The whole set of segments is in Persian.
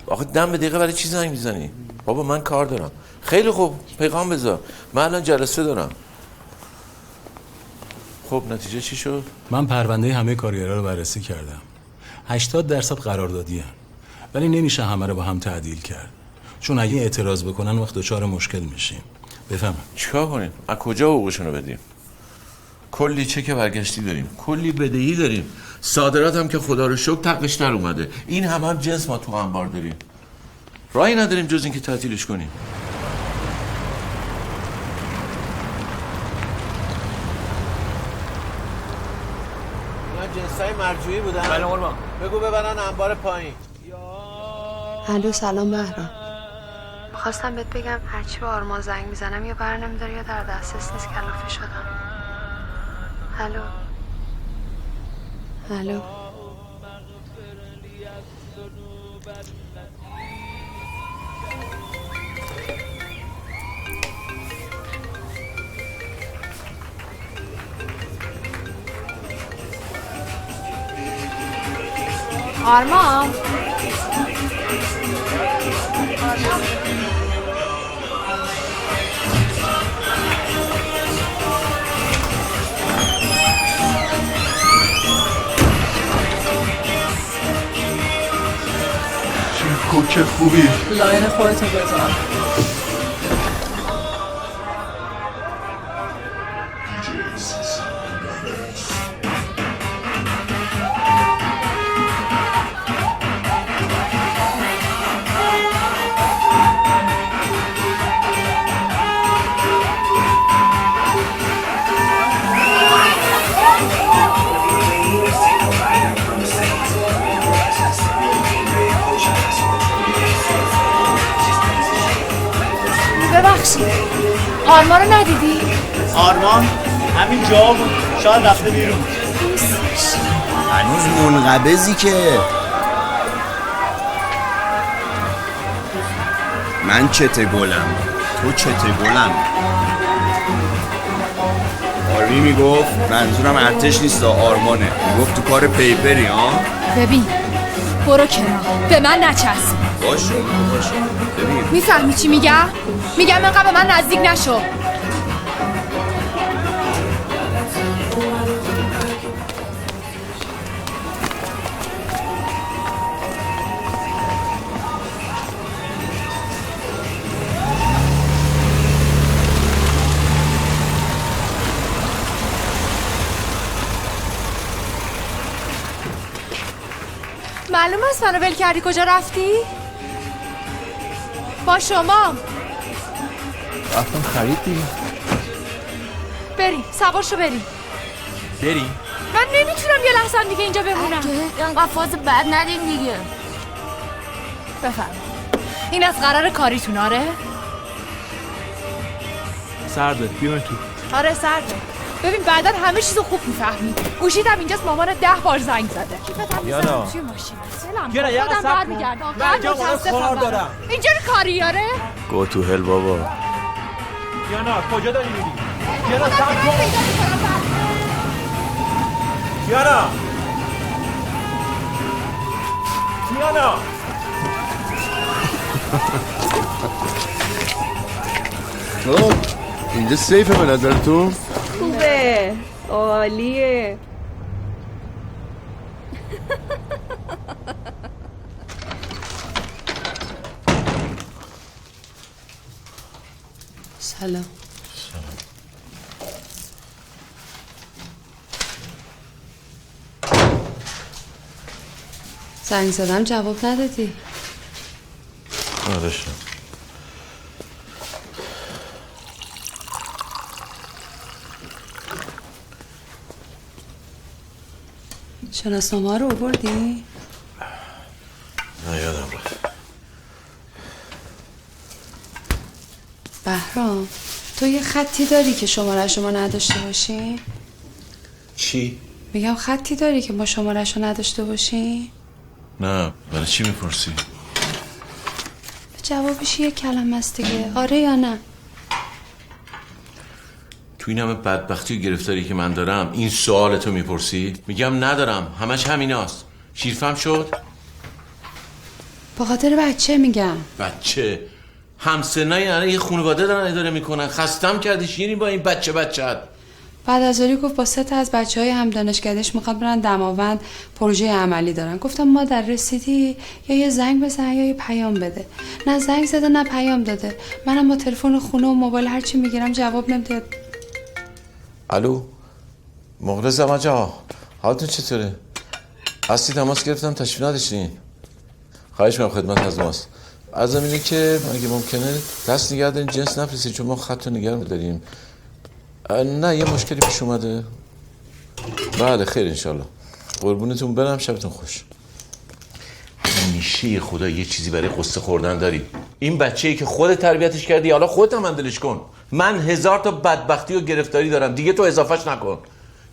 آخه دم به دقیقه برای چی زنگ میزنی؟ بابا من کار دارم. خیلی خوب پیغام بذار، من الان جلسه دارم. خب نتیجه چی شد؟ من پرونده همه کارگرها رو بررسی کردم. 80% قراردادی هن. ولی نمیشه همه رو با هم تعدیل کرد، چون اگه اعتراض بکنن وقت دچار مشکل میشیم. بفهم چیکار کنیم؟ از کجا حقوقشون رو بدیم؟ کلی چک برگشتی داریم، کلی بدهی داریم، صادرات هم که خدا رو شکر تقش در اومده. این هم جنس ما تو انبار داریم، راهی نداریم جز اینکه تعطیلش کنیم. جنسای مرجوعی بودن؟ بله قربان. بگو ببرن انبار پایین. الو سلام بهرام. خواستم بهت بگم هرچی به آرمان زنگ میزنم یا بر نمیداره یا در دسترس نیست، کلافه شدم. الو الو آرمان. چه کوک خوبی. لاین خودتو بذار. ببخشید آرمان رو ندیدی؟ آرمان همین جا بود، شاید رفته بیرون. هنوز منقبضی که من چته گلم تو چته گلم. آرمی میگفت منظورم ارتش نیست، آرمانه. میگفت تو کار پیپری ها. ببین برو کنار، به من نچسب. باشه ببین میفهمی چی میگم؟ میگم اینقدر به من نزدیک نشو. معلوم است منو ول کردی. کجا رفتی؟ با شما رفتم خرید دیگه. بریم سوار شو بریم. من نمیتونم یه لحظه دیگه اینجا بمونم. اینقدر فاز بد ندین دیگه. بفهم این از قرار کاریتون؟ آره سرده بیاین تو. آره سرده. ببین بعدا همه چیزو خوب میفهمی. گوشیت هم اینجاست، مامانت 10 بار زنگ زده. کیفتم میذارم توی ماشین. یانا یه خودم برمیگردم. من اینجا کار دارم. اینجا کاری آره؟ گو تو هل بابا. یانا کجا داری میری؟ یانا سب کن. یانا اینجا سیفه به نظرتون؟ خوبه عالیه. سلام. زنگ زدم جواب ندادی. نداشتم. شناسنامه رو آوردی؟ نه یادم رفت. بهرام تو یه خطی داری که شماره‌اش ما نداشته باشی؟ چی؟ میگم خطی داری که ما شماره‌اش رو نداشته باشی؟ نه برای چی میپرسی؟ جوابش یه کلمه است دیگه. آره یا نه؟ تو این همه بدبختی و گرفتاری که من دارم این سوالتو میپرسی؟ میگم ندارم، همش همیناست. شیرفهم شد؟ با خاطر بچه میگم. بچه همسنای یه خانواده دارن اداره میکنن. خستم کردی شیرین با این بچه‌ت. بعد از اولی گفت با 3 تا از بچه‌های هم دانشکدهش میخواد برن دماوند پروژه عملی دارن. گفتم مادر رسیدی یا یه زنگ بزن یا یه پیام بده. نه زنگ زده نه پیام داده. منم با تلفن خونه و موبایل هرچی میگیرم جواب نمیده. الو مخلص آقا، حالتون چطوره؟ هستی تماس گرفتم تشریف نداشتین. خواهش میکنم خدمت از ماست. عرضم اینه که اگه ممکنه دست نگه دارین جنس نفرستین چون ما خط رو نگه داریم. نه یه مشکلی پیش اومده. بله خیر انشالله. قربونتون برم، شبتون خوش. همیشه خدا یه چیزی برای قصه خوردن داری. این بچه‌ای که خودت تربیتش کردی حالا خودت هم هندلش کن. من 1000 تا بدبختی و گرفتاری دارم دیگه، تو اضافهش نکن.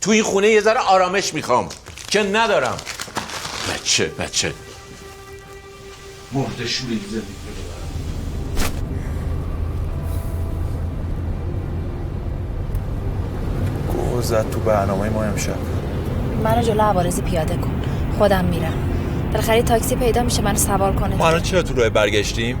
تو این خونه یه ذره آرامش میخوام که ندارم. بچه مرده شوری زندگی. زد تو برنامه ما امشب. منو جلو عوارضی پیاده کن، خودم میرم. بالاخره تاکسی پیدا میشه منو سوار کنه. ما الان چرا تو راه برگشتیم؟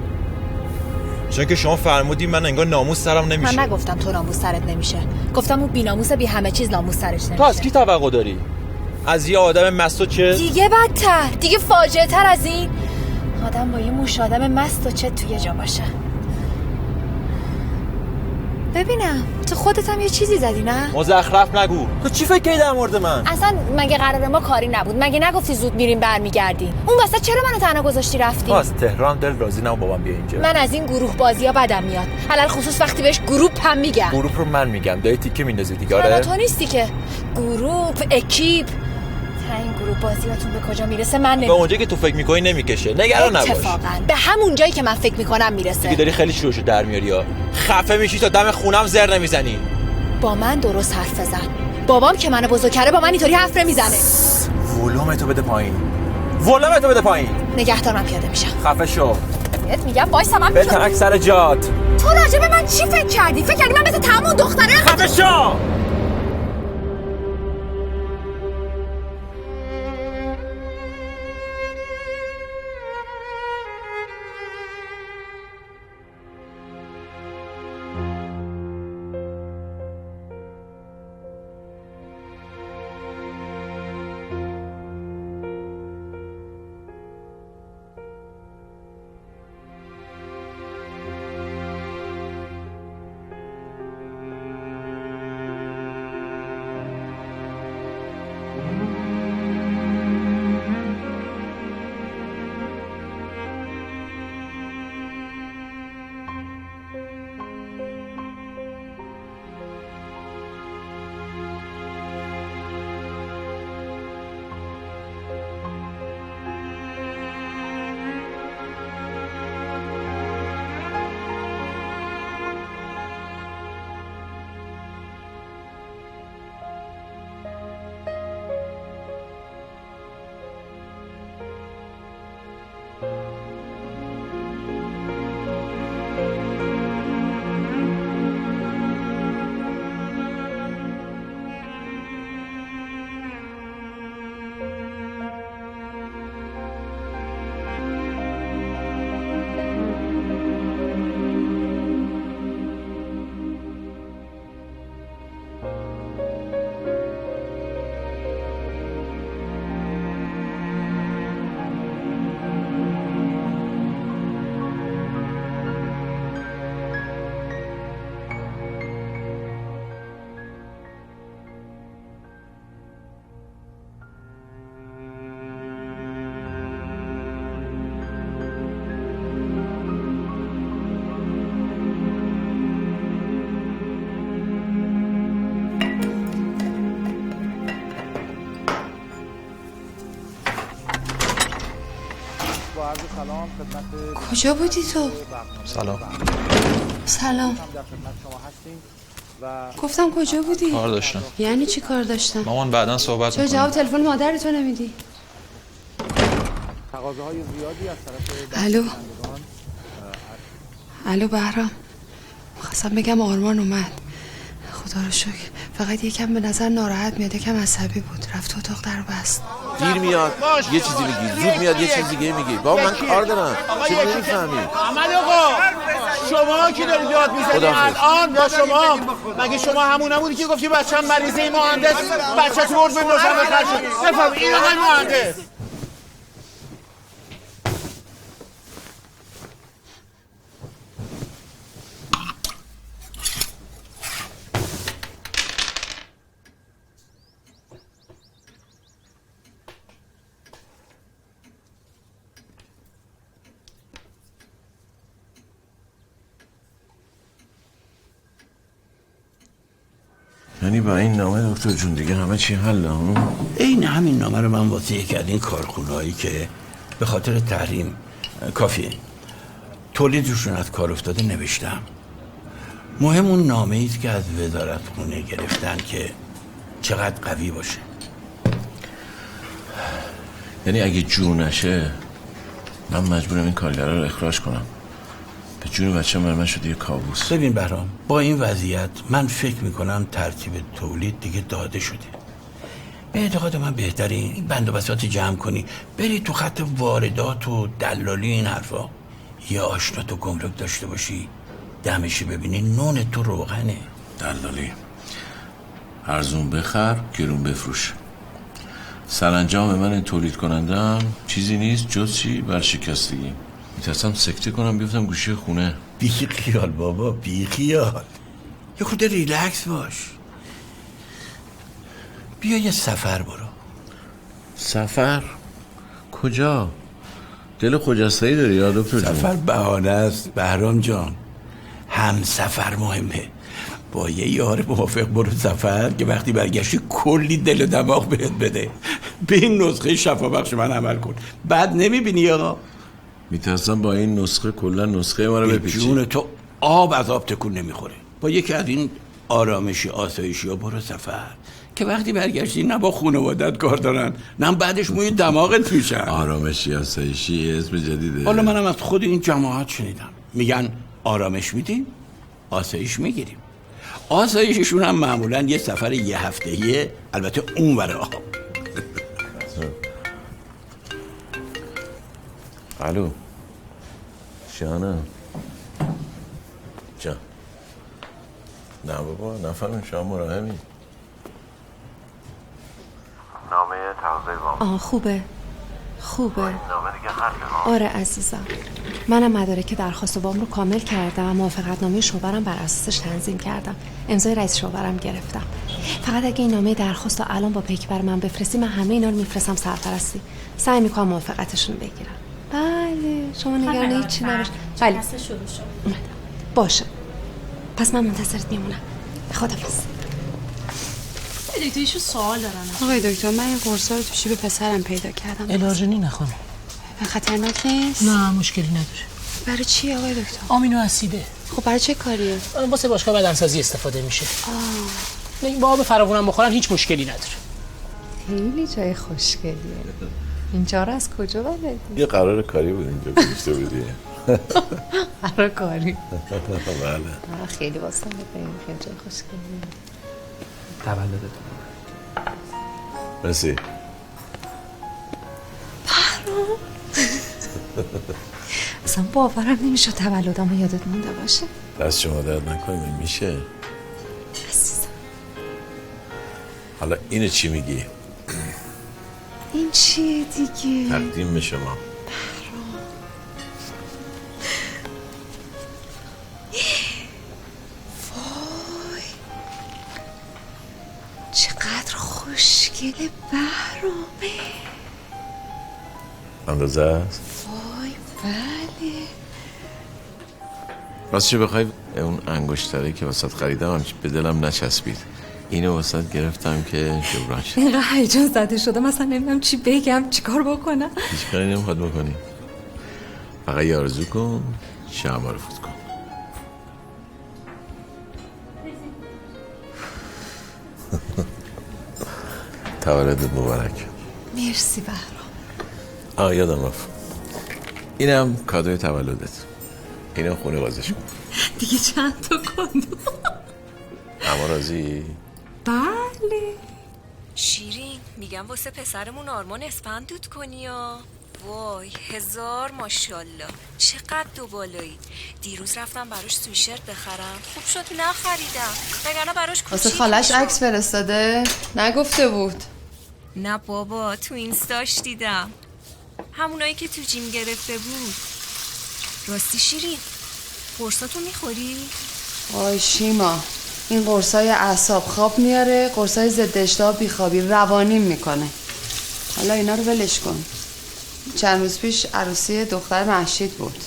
چون که شما فرمودین من انگار ناموس سرم نمیشه. من نگفتم تو ناموس سرت نمیشه، گفتم اون بی‌ناموس بی همه چیز ناموس سرش نمیشه. تو از کی توقع داری؟ از یه آدم مست و چه؟ دیگه بدتر، دیگه فاجعه تر از این. آدم با یه موش آدم مست و چه توی جا باشه. ببینم تو خودت هم یه چیزی زدی نه؟ مزخرف نگو. تو چی فکر کردی در مورد من؟ اصلا مگه قرار ما کاری نبود؟ مگه نگفتی زود میریم برمیگردیم؟ اون واسه چرا منو تنها گذاشتی رفتی؟ از تهران دل راضی نمون بابام بیا اینجا. من از این گروه بازی‌ها بدم میاد. علل خصوص وقتی بهش گروپ هم میگم. گروپ رو من میگم، دایی تیکه میندازی دیگه. آره تو نیستی که. گروپ، اکیپ. این گروه بازیاتون به کجا میرسه من به اونجایی که تو فکر می‌کنی نمیکشه. نگران نباش. اتفاقاً به همون جایی که من فکر می‌کنم میرسه. دیگه داری خیلی شروعشو در میاری ها. خفه میشی تا دم خونم زر نمیزنی. با من درست حرف بزن. بابام که منو بزرگ کرده با من اینطوری حرف نمیزنه. ولومتو بده پایین. ولومتو بده پایین. نگهدار من پیاده میشم. خفه شو. بهت میگم وایسا من بترک اکثر جات. تو راجع به من چی فکر کردی؟ فکر کردی من مثل تمام دختره؟ خفه شو. کجا بودی تو؟ سلام. گفتم کجا بودی؟ کار داشتم. یعنی چی کار داشتم؟ مامان بعداً صحبت چرا می‌کنیم. جواب تلفن مادر تو نمیدی؟ الو بهرام، خواستم بگم آرمان اومد. خدا رو شکر. فقط یکم به نظر ناراحت میاد، یکم عصبی بود. رفت اتاق در بست. دیر میاد یه چیزی میگی، زود میاد یه چیز دیگه میگی. بابا من کار دارم، چرا نمیفهمی؟ احمد آقا شما کی دارید یاد میزنی الان با شما؟ مگه شما همون نبودی که گفتی بچه‌م مریضه مهندس بچه تو برد بندازم به خرج؟ بفهم این آقای مهندس. یعنی با این نامه دکتر جون دیگه همه چی حله؟ این همین نامه رو من واسه یکی از این کارخونه‌هایی که به خاطر تحریم کافیه تولیدشون از کار افتاده نوشتم. مهم اون نامه ایست که از وزارت خونه گرفتن که چقدر قوی باشه. یعنی اگه جور نشه من مجبورم این کارگرها رو اخراج کنم. به جون بچه من شده یه کابوس. ببین بهرام، با این وضعیت من فکر میکنم ترتیب تولید دیگه داده شده. به اعتقاد من بهتره این بند و بساط جمع کنی بری تو خط واردات و دلالی این حرفا. یه آشنا تو گمرک داشته باشی دمشی ببینی نون تو روغنه. دلالی ارزون بخر گرون بفروش. سرانجام من تولید کنندم چیزی نیست جز چی؟ ورشکستگی. میترسم سکته کنم بیفتم گوشه خونه. بی خیال بابا، بی خیال. یه خود ریلکس باش. بیا یه سفر برو. سفر؟ کجا؟ دل خجسته‌ای داری یا دکتر جون؟ سفر بهانه است بهرام جان. هم سفر مهمه. با یه یار موافق برو سفر که وقتی برگشتی کلی دل و دماغ بهت بده. به این نسخه شفابخش من عمل کن. بعد نمیبینی آقا؟ میترسم با این نسخه کلا نسخه ما رو بپیچی. جون تو آب از آب تکون نمیخوره. با یکی از این آرامشی آسایشی ها برو سفر که وقتی برگشتی نه با خانوادت کار دارن نه بعدش موی دماغت میشن. آرامشی آسایشی اسم جدیده. حالا منم از خود این جماعت شنیدم میگن آرامش میدیم آسایش میگیریم. آسایششون هم معمولا یه سفر یه هفتهیه، البته اون ور آب. الو شانه جان. نه بابا نفرم شما مراهمی. نامه تقاضای وام. خوبه نامه دیگه خرده. آره عزیزم، منم مدارک درخواست وام رو کامل کردم. موافقتنامه شوهرم بر اساسش تنظیم کردم. امضای رئیس شوهرم گرفتم. فقط اگه این نامه درخواست رو الان با پیک بر من بفرستی من همه اینا رو میفرستم سرپرستی. سعی میکنم موافقتشون بگیرم. بله شما نگران هیچی نباش. بله شروع شد. باشه پس من منتظرت میمونم. خداحافظ. دکتر ایشون سوال دارن. آقای دکتر من این قرصا رو تو شیب پسرم پیدا کردم. الارژنی نخونم. خطرناک نیست؟ نه مشکلی نداره. برای چی آقای دکتر؟ آمینو اسیده. خب برای چه کاریه؟ واسه باشگاه بدنسازی استفاده میشه. با آب فراوونم بخورن هیچ مشکلی نداره. خیلی جای خوشگلیه. اینجا رو از کجا بلدی؟ یه قرار کاری بود اینجا گذاشته بودی. قرار کاری. بله. خیلی واسه خیلی جای خوشگلیه. تولدتون مرسی. بهرام اصلا باورم نمیشه تولدم یادت مونده باشه. دست شما درد نکنیم میشه. عزیزم حالا اینو چی میگی؟ این چیه دیگه؟ تقدیم به شما. وای چقدر خوشگله بهرامه. اندازه است؟ وای بله. راستش بخوای اون انگشتری که واسط خریدم هم به دلم نچسبید. اینو واسط گرفتم که جبران شد. اینقدر هیجان زده شده مثلا نمیدونم چی بگم چی کار بکنم. هیچ کاری نمیخواد بکنی. فقط یه آرزو کن شمع رو فوت کن. تولدت مبارک. مرسی بهرام. یادم رفت اینم کادوی تولدت. اینم خونه بازش کن. دیگه چند تا کادو؟ اما راضی؟ بله. شیرین میگم واسه پسرمون آرمان اسپند دود کنی یا وای 1000 ماشاءالله چقدر دوبالایی. دیروز رفتم براش سویشرت بخرم خوب شد نخریدم وگرنه براش کوچیک واسه خالش عکس فرستاده؟ نگفته بود. نه بابا تو اینستاش دیدم همونایی که تو جیم گرفته بود. راستی شیرین قرصاتو میخوری؟ آی شیما این قرصای اعصاب خواب میاره، قرصای ضد اشتها بیخوابی روانیم میکنه. حالا اینا رو ولش کن. چند روز پیش عروسی دختر مهشید بود.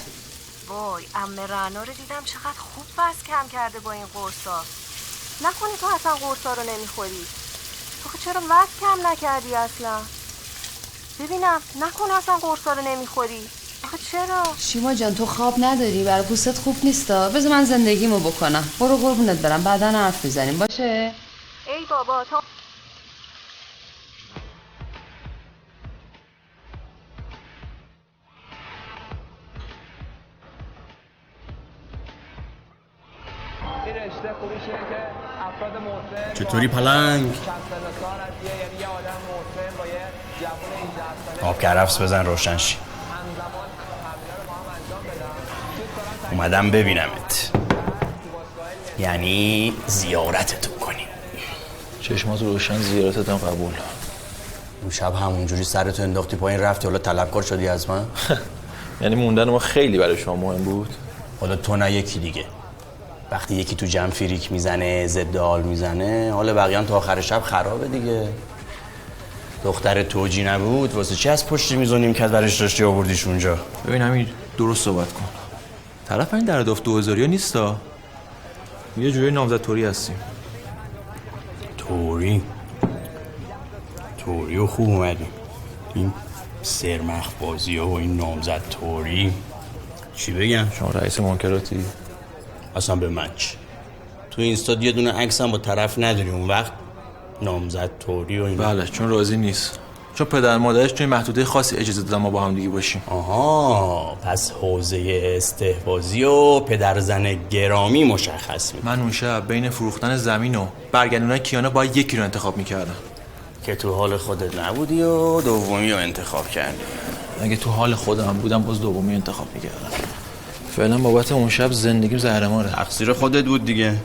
وای عمه رعنا رو دیدم چقدر خوب وزن کم کرده با این قرصا. نکنی تو اصلا قرصا رو نمیخوری؟ تو چرا وزن کم نکردی اصلا؟ ببینم نکن اصلا قرصا رو نمیخوری. آخه چرا؟ شیما جان تو خواب نداری؟ برای پوستت خوب نیستا؟ بذار من زندگیمو بکنم. برو قربونت برم بعدا حرف میزنیم باشه؟ ای بابا تو چطوری پلنگ؟ آب کرفس بزن روشن شی. اومدم ببینمت، یعنی زیارتتون کنیم. چشمات روشن، زیارتتم قبول. اون شب همونجوری سرتو انداختی پایین رفتی، حالا طلبکار شدی از من؟ یعنی موندن ما خیلی برای شما مهم بود؟ حالا تو نه یکی دیگه. وقتی یکی تو جمع فریک میزنه ضد حال میزنه، حالا بقیه هم تا آخر شب خرابه دیگه. دختر توجی نبود واسه چی از پشت میز و نیمکت برش داشتی آوردیش اونجا؟ ببین امیر درست صحبت کن. طرف این در دفت 2000 نیستا. یه جوری نامزد توری هستیم. توری و خوب اومدیم. این سرمخ بازی ها و این نامزد توری چی بگم؟ شما رئیس منکراتی؟ اصلا به من چی؟ تو اینستا یه دونه عکس هم با طرف نداری اون وقت نامزد توری و این. بله چون راضی نیست، چون پدر مادرش توی محدوده خاصی اجازه دادن ما با هم دیگه باشیم. آها پس حوزه استحبازی و پدرزن گرامی مشخص می‌کنه. من اون شب بین فروختن زمین و برگردوندن کیانا باید یکی رو انتخاب میکردم که تو حال خودت نبودی و دومی رو انتخاب کردی. اگه تو حال خودم بودم باز دومی انتخاب میکردم. فعلا بابت اون شب زندگیم زهرماره. تقصیر خودت بود دیگه.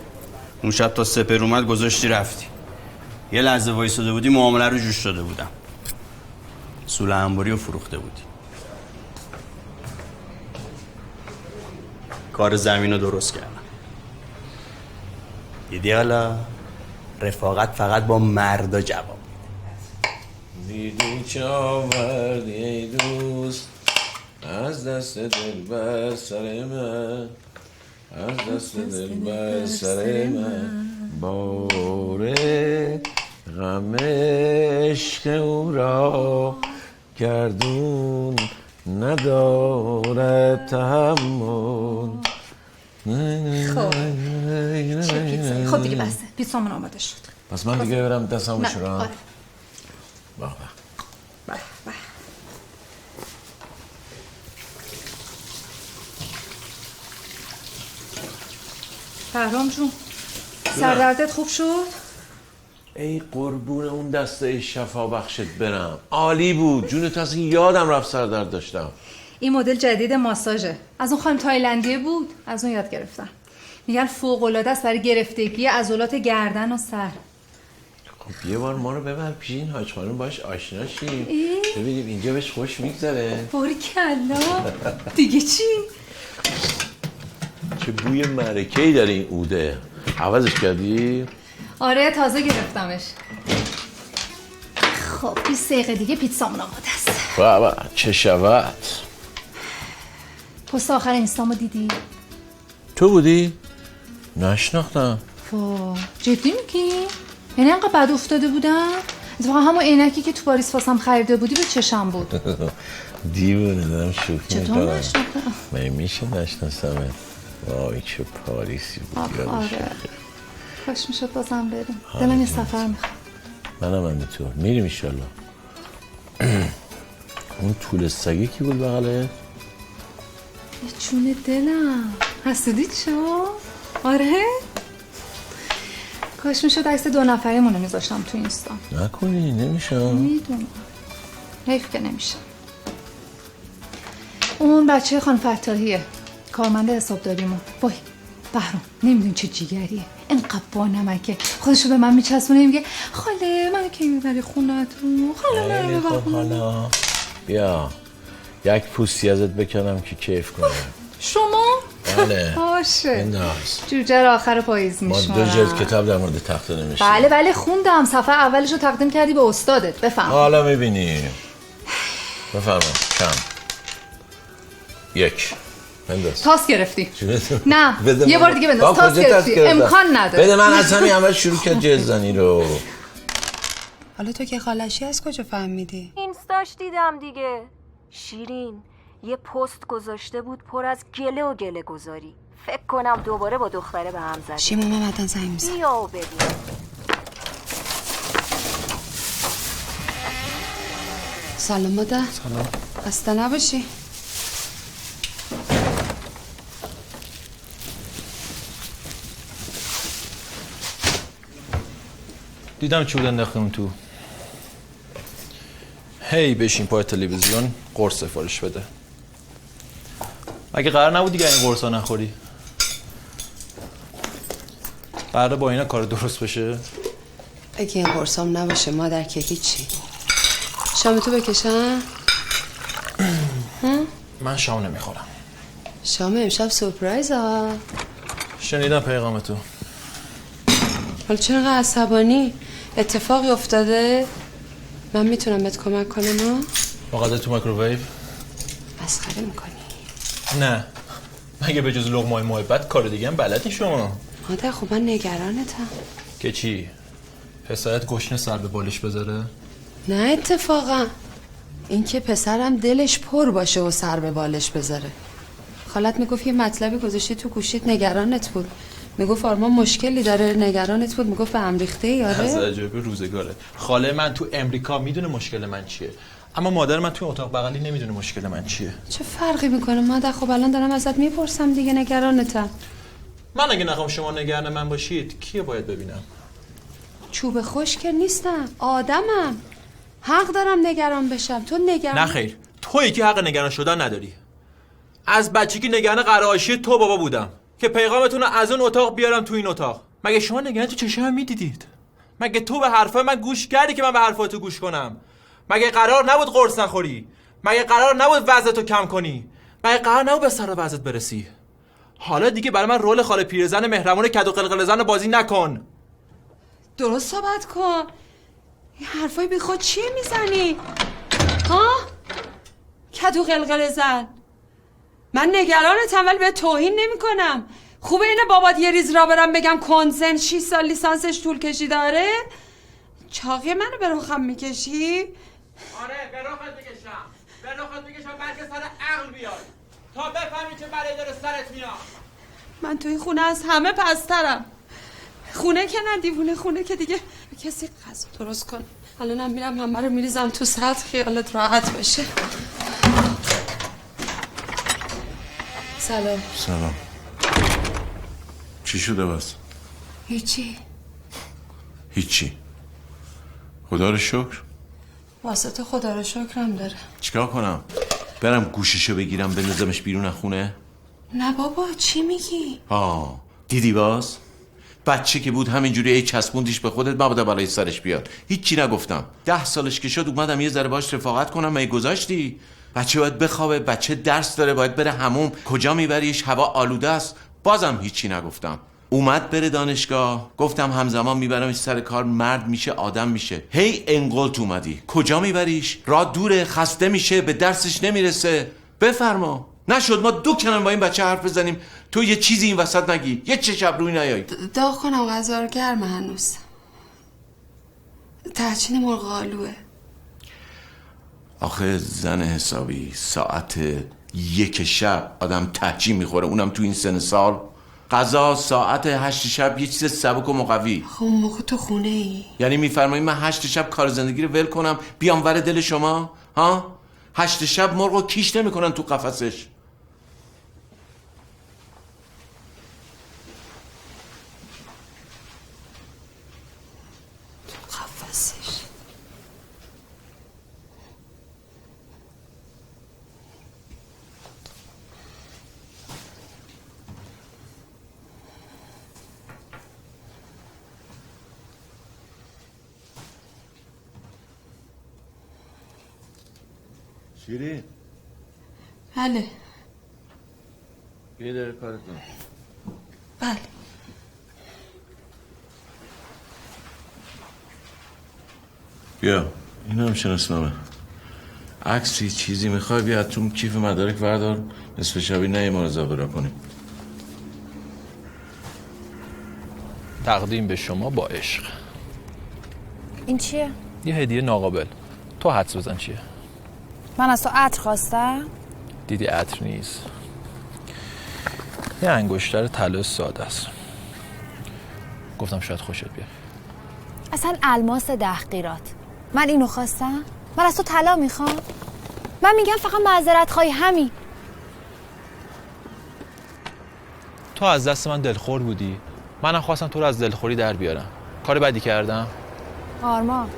اون شب تا سپر اومد گذاشتی رفتی. یه لحظه وایساده بودی معامله رو جوش داده بودم. سوله انباری رو فروخته بودی. کار زمین رو درست کردم. دیدی حالا رفاقت فقط با مردا جواب دیدی چه آوردی ای دوست از دست دل بر سر من، از دست دل بر سر من، باره غم عشق او را گردون ندارد تحمل. خب دیگه بسته پیتزامون آماده شد. پس من دیگه برم دستم بشورم. آره. بهرام جون سردردت خوب شد؟ ای قربون اون دسته شفا بخشت برم، عالی بود. جونت اصلا یادم رفت سردرد داشتم. این مدل جدید ماساژه، از اون خانم تایلندیه بود، از اون یاد گرفتم. میگن فوق العاده است برای گرفتگی عضلات گردن و سر. خب یه بار ما رو ببر پیش این حاج خانم باش آشنا شیم ببینیم اینجا بهش خوش میگذره. باریکلا. دیگه چی؟ چه بوی معرکه‌ای داره این عوده. عوضش کردی؟ آره تازه گرفتمش. خب 20 دقیقه دیگه پیتزامون آماده است. بابا چه شود. پست آخر اینستامو دیدی؟ تو بودی؟ نشناختم. واه جدی میگی؟ یعنی انقدر بد افتاده بودم؟ اتفاقا همون عینکی که تو پاریس واسم خریده بودی به چشم بود. دیوونه دارم شوخی میکنم. چطور نشناختم؟ من میشه نشناسمت. وای چه پاریسی بود. آره کاش میشد بازم بریم. دلم یه سفر میخواد. منم همینطور میریم ایشالله. اون طول سگی کی بود بغله؟ یه چونه دلم حسودی چو؟ آره؟ کاش میشد عکس 2 نفریمون رو میذاشتم تو اینستا. نکنی نمیشه. میدونم حیف که نمیشه. اون بچه خانم فتاحیه کارمند حسابداریمون. وای بهرام نمیدون چه جیگریه، اینقدر با نمکه، خودشو به من میچسبونه میگه خاله من کی میبری خونتون، خاله من میبری خونه. بیا یک پوستی ازت بکنم که کیف کنم. شما؟ بله. باشه. انداز. جوجه رو آخر پاییز میشمارم. ما 2 جلد کتاب در مورد تخته نمیشه. بله خوندم، صفحه اولش رو تقدیم کردی به استادت. بفهم. حالا میبینی. بفرما. کم. 1 بنداز. تاس گرفتی. چی؟ نه یه بار دیگه بنداز. تاس گرفتی. امکان نداره. بده من از همین اول شروع کرد جزدنی رو. حالا تو که خالشی از کجا فهمیدی؟ اینستاش دیدم دیگه. شیرین یه پست گذاشته بود پر از گله و گله گذاری. فکر کنم دوباره با دختره به هم زده. شیما من بعدن زنگ میزنم. بیا و ببین. سلام مادر. سلام. خسته نباشی. دیدم چی بود انداختم تو. هی بشین پای تلویزیون قرص سفارش بده. اگه قرار نبود دیگه این قرصا نخوری. قراره با اینا کار درست بشه؟ اگه این قرصام نباشه مادر که هیچی. شام تو بکشم؟ من شام نمیخورم. شام امشب سورپرایز ها. شنیدم پیغام تو. حالا چرا انقدر عصبانی؟ اتفاقی افتاده؟ من میتونم بهت کمک کنم ها؟ مقدر تو میکروویو؟ مسخره میکنی؟ نه مگه به جز لقمه‌های محبت کار دیگه هم بلدی شما؟ مادر خب من نگرانتم. که چی؟ پسرت گشنه سر به بالش بذاره؟ نه اتفاقا این که پسرم دلش پر باشه و سر به بالش بذاره. خالت میگفت یه مطلبی گذاشتی تو گوشیت نگرانت بود. میگفت آرمان مشکلی داره نگرانت بود. میگفت به هم ریخته یاره. از عجایب روزگاره. خاله من تو امریکا میدونه مشکل من چیه، اما مادر من تو اتاق بغلی نمیدونه مشکل من چیه. چه فرقی میکنه مادر؟ خب الان دارم ازت میپرسم دیگه، نگرانتم. من اگه نخوام شما نگران من باشید کیه باید ببینم؟ چوب خشک که نیستم، آدمم. حق دارم نگران بشم. تو نگران؟ نه خیر، تویی که حق نگران شدن نداری. از بچگی نگران قرائشی تو بابا بودم که پیغامتون رو از اون اتاق بیارم تو این اتاق. مگه شما نگران تو چشم میدیدید؟ مگه تو به حرفای من گوش کردی که من به حرفای تو گوش کنم؟ مگه قرار نبود قرص نخوری؟ مگه قرار نبود وزنتو کم کنی؟ مگه قرار نبود به سر وزنت برسی؟ حالا دیگه برای من رول خاله پیرزن مهربون کدو قلقل زن بازی نکن. درست صحبت کن. این حرفای بی خود چیه میزنی؟ ها؟ کدو قلقل زن. من نگرانتم ولی به توهین نمی کنم. خوبه اینه بابات یه ریز را برم بگم کنسن 6 سال لیسانسش طول کشی داره؟ چاقی منو به رخم میکشی؟ آره به رخت بکشم بلکه سر عقل بیاد تا بفهمی چه بلایی داره سرت میاد. من تو این خونه از همه پسترم. خونه که نه دیوونه، خونه که دیگه کسی غذا درست کن. الانم میرم همه رو میریزم تو سطح خیالت راحت بشه. سلام. سلام. چی شده بس؟ هیچی. خدا رو شکر. واسه خدا رو شکرم داره. چیکار کنم؟ برم گوششو بگیرم بندازمش بیرون از خونه؟ نه بابا چی میگی؟ دیدی باز؟ بچه که بود همینجوری ای چسبوندیش به خودت مبادا بالای سرش بیاد. هیچی نگفتم. 10 سالش که شد اومدم یه ذره باش رفاقت کنم. مگه گذاشتی؟ بچه باید بخوابه، بچه درس داره، باید بره حموم. کجا میبریش؟ هوا آلوده است. بازم هیچی نگفتم. اومد بره دانشگاه، گفتم همزمان میبرمش سر کار، مرد میشه آدم میشه. هی انقلت اومدی. کجا میبریش؟ راه دوره، خسته میشه، به درسش نمیرسه. بفرما. نشد ما 2 کلمه با این بچه حرف بزنیم تو یه چیزی این وسط نگی، یه چشم روی نیایی. داغ کنم غذا رو گرمه هنوز. تحچین مرغ آلوه. آخه زن حسابی ساعت 1 شب آدم تحچین میخوره، اونم تو این سن سال. غذا ساعت 8 شب یه چیز سبک و مقوی. خب اون موقع تو خونه ای؟ یعنی میفرمایی من 8 شب کار زندگی رو ول کنم بیام ور دل شما؟ 8 شب مرغو کیش نمیکنن تو قفسش. شیری بله. یه داره کارتون. بله. بیا این هم شناسنامه. عکسی چیزی میخوای بیا تو کیف مدارک وردار، نصف شبی نه ما رو زابرا کنیم. تقدیم به شما با عشق. این چیه؟ یه هدیه ناقابل. تو حدس بزن چیه؟ من از تو عطر خواستم؟ دیدی عطر نیست. یه انگشتر طلا ساده است. گفتم شاید خوشت بیاد. اصلا الماس 10 قیراط. من اینو خواستم؟ من از تو طلا میخوام؟ من میگم فقط معذرت خواهی همین. تو از دست من دلخور بودی. منم خواستم تو رو از دلخوری در بیارم. کار بدی کردم؟ آرمان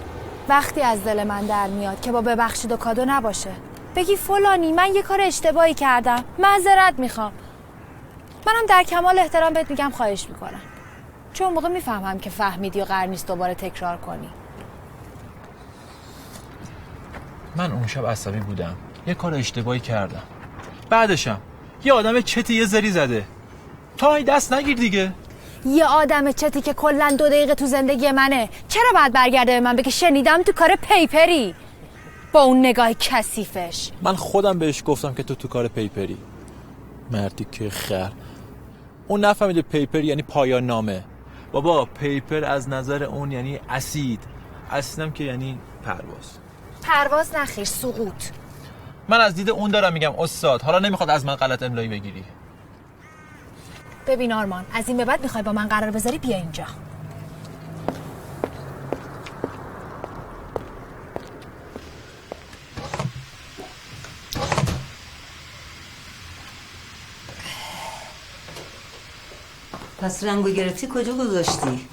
وقتی از دل من در میاد که با ببخشید و کادو نباشه، بگی فلانی من یه کار اشتباهی کردم، معذرت میخوام، منم در کمال احترام بهت میگم خواهش میکنم، چون موقع میفهمم که فهمیدی و قرار نیست دوباره تکرار کنی. من اون شب عصبی بودم، یه کار اشتباهی کردم، بعدشم یه آدم چتی یه زری زده. تا این دست نگیر دیگه. یه آدم چتی که کلن 2 دقیقه تو زندگی منه چرا باید برگرده به من بگه شنیدم تو کار پیپری؟ با اون نگاه کثیفش. من خودم بهش گفتم که تو کار پیپری. مردی که خر. اون نفهمیده پیپر یعنی پایان نامه. بابا پیپر از نظر اون یعنی اسید. اسیدم که یعنی پرواز نخیر، سقوط. من از دید اون دارم میگم استاد، حالا نمیخواد از من غلط املایی بگیری. ببین آرمان، از این به بعد میخوای با من قرار بذاری بیا اینجا. پس رنگو گرفتی کجا گذاشتی؟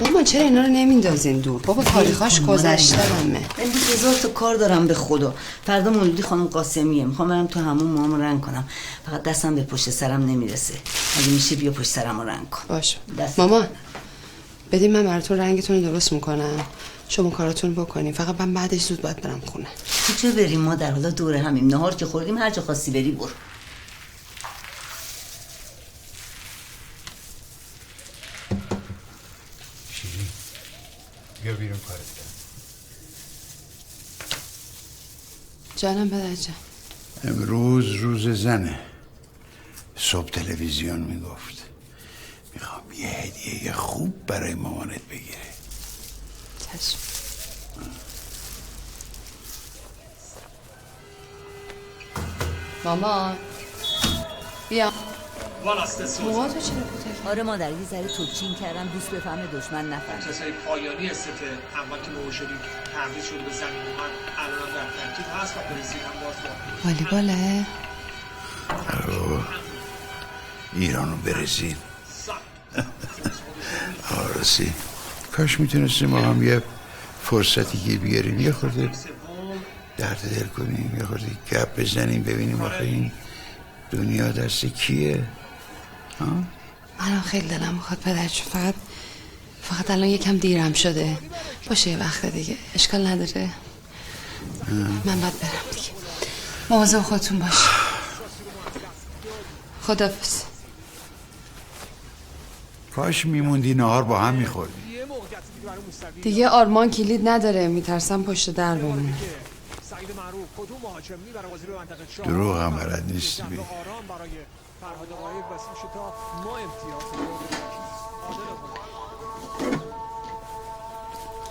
مامان چرا اینا رو نمیندازین دور؟ بابا تاریخاش گذشته همه. امروز 1000 تا کار دارم به خدا. فردا مولودی خانم قاسمیه، میخوام برم تو همون موامو رنگ کنم. فقط دستم به پشت سرم نمیرسه. اگه میشه بیا پشت سرمو رنگ کن. باشه مامان بدین من براتون رنگتون رو درست میکنم، شما کاراتون بکنین، فقط من بعدش زود باید برم خونه. کجا بریم ما؟ در حالا دوره همیم، نهار که خوردیم، هر جا خواستی بری برو. بیا بیرون کارت کرد. جانم پدر جان. امروز روز زنه. صبح تلویزیون میگفت میخوام یه هدیه خوب برای مامانت بگیره. چشم. مامان بیا. موها تو چرا کوتاه؟ آره مادر یه ذره توچین کردم دوست بفهمه دشمن نفهمه. جسای پایانی استته اول که موها شدیم تمدید شده به زمین من الان در ترکیب هست و برزیل هم باز با والیباله؟ آره ایران و برزیل. آرسی کاش میتونستیم ما هم یه فرصتی که بیاریم یه خورده درد دل کنیم، یه خورده گپ بزنیم ببینیم آخه این دنیا دست کیه؟ منم خیلی دلم میخواد پدرجون، فقط الان یکم دیرم شده. باشه یه وقت دیگه اشکال نداره. من باید برم دیگه. مواظب خودتون باش. خداحافظ. کاش میموندی نهار با هم میخوردی. دیگه آرمان کلید نداره، میترسم پشت در بمونه. دروغ هم بلد نیستی بگی.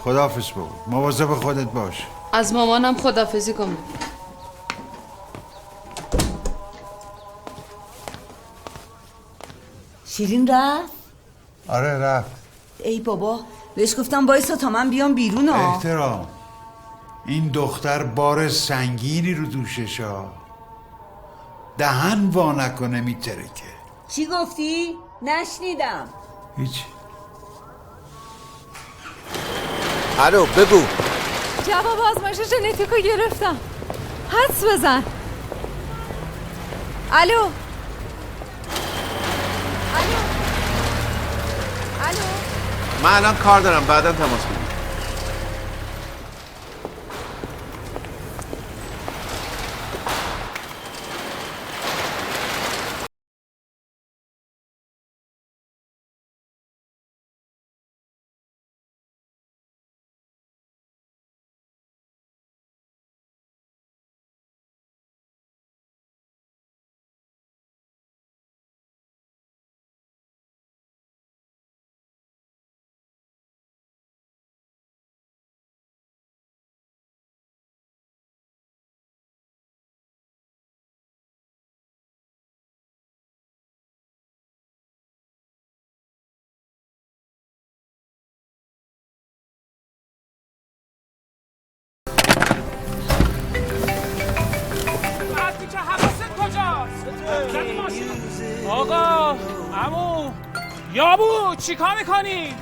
خداحافظ بابا، مواظب خودت باش. از مامانم خداحافظی کن. شیرین رفت؟ آره رفت. ای بابا بهش گفتم وایسا تا من بیام بیرون ها. احترام، این دختر بار سنگینی رو دوششا، دهن وا نکنه میترکه. چی گفتی؟ نشنیدم. هیچ. الو بگو. جواب آزمایش ژنتیکو گرفتم. حدس بزن. الو. من الان کار دارم، بعدا تماس بگیر. زنی ماشین. آقا عمو یابو چیکار میکنی؟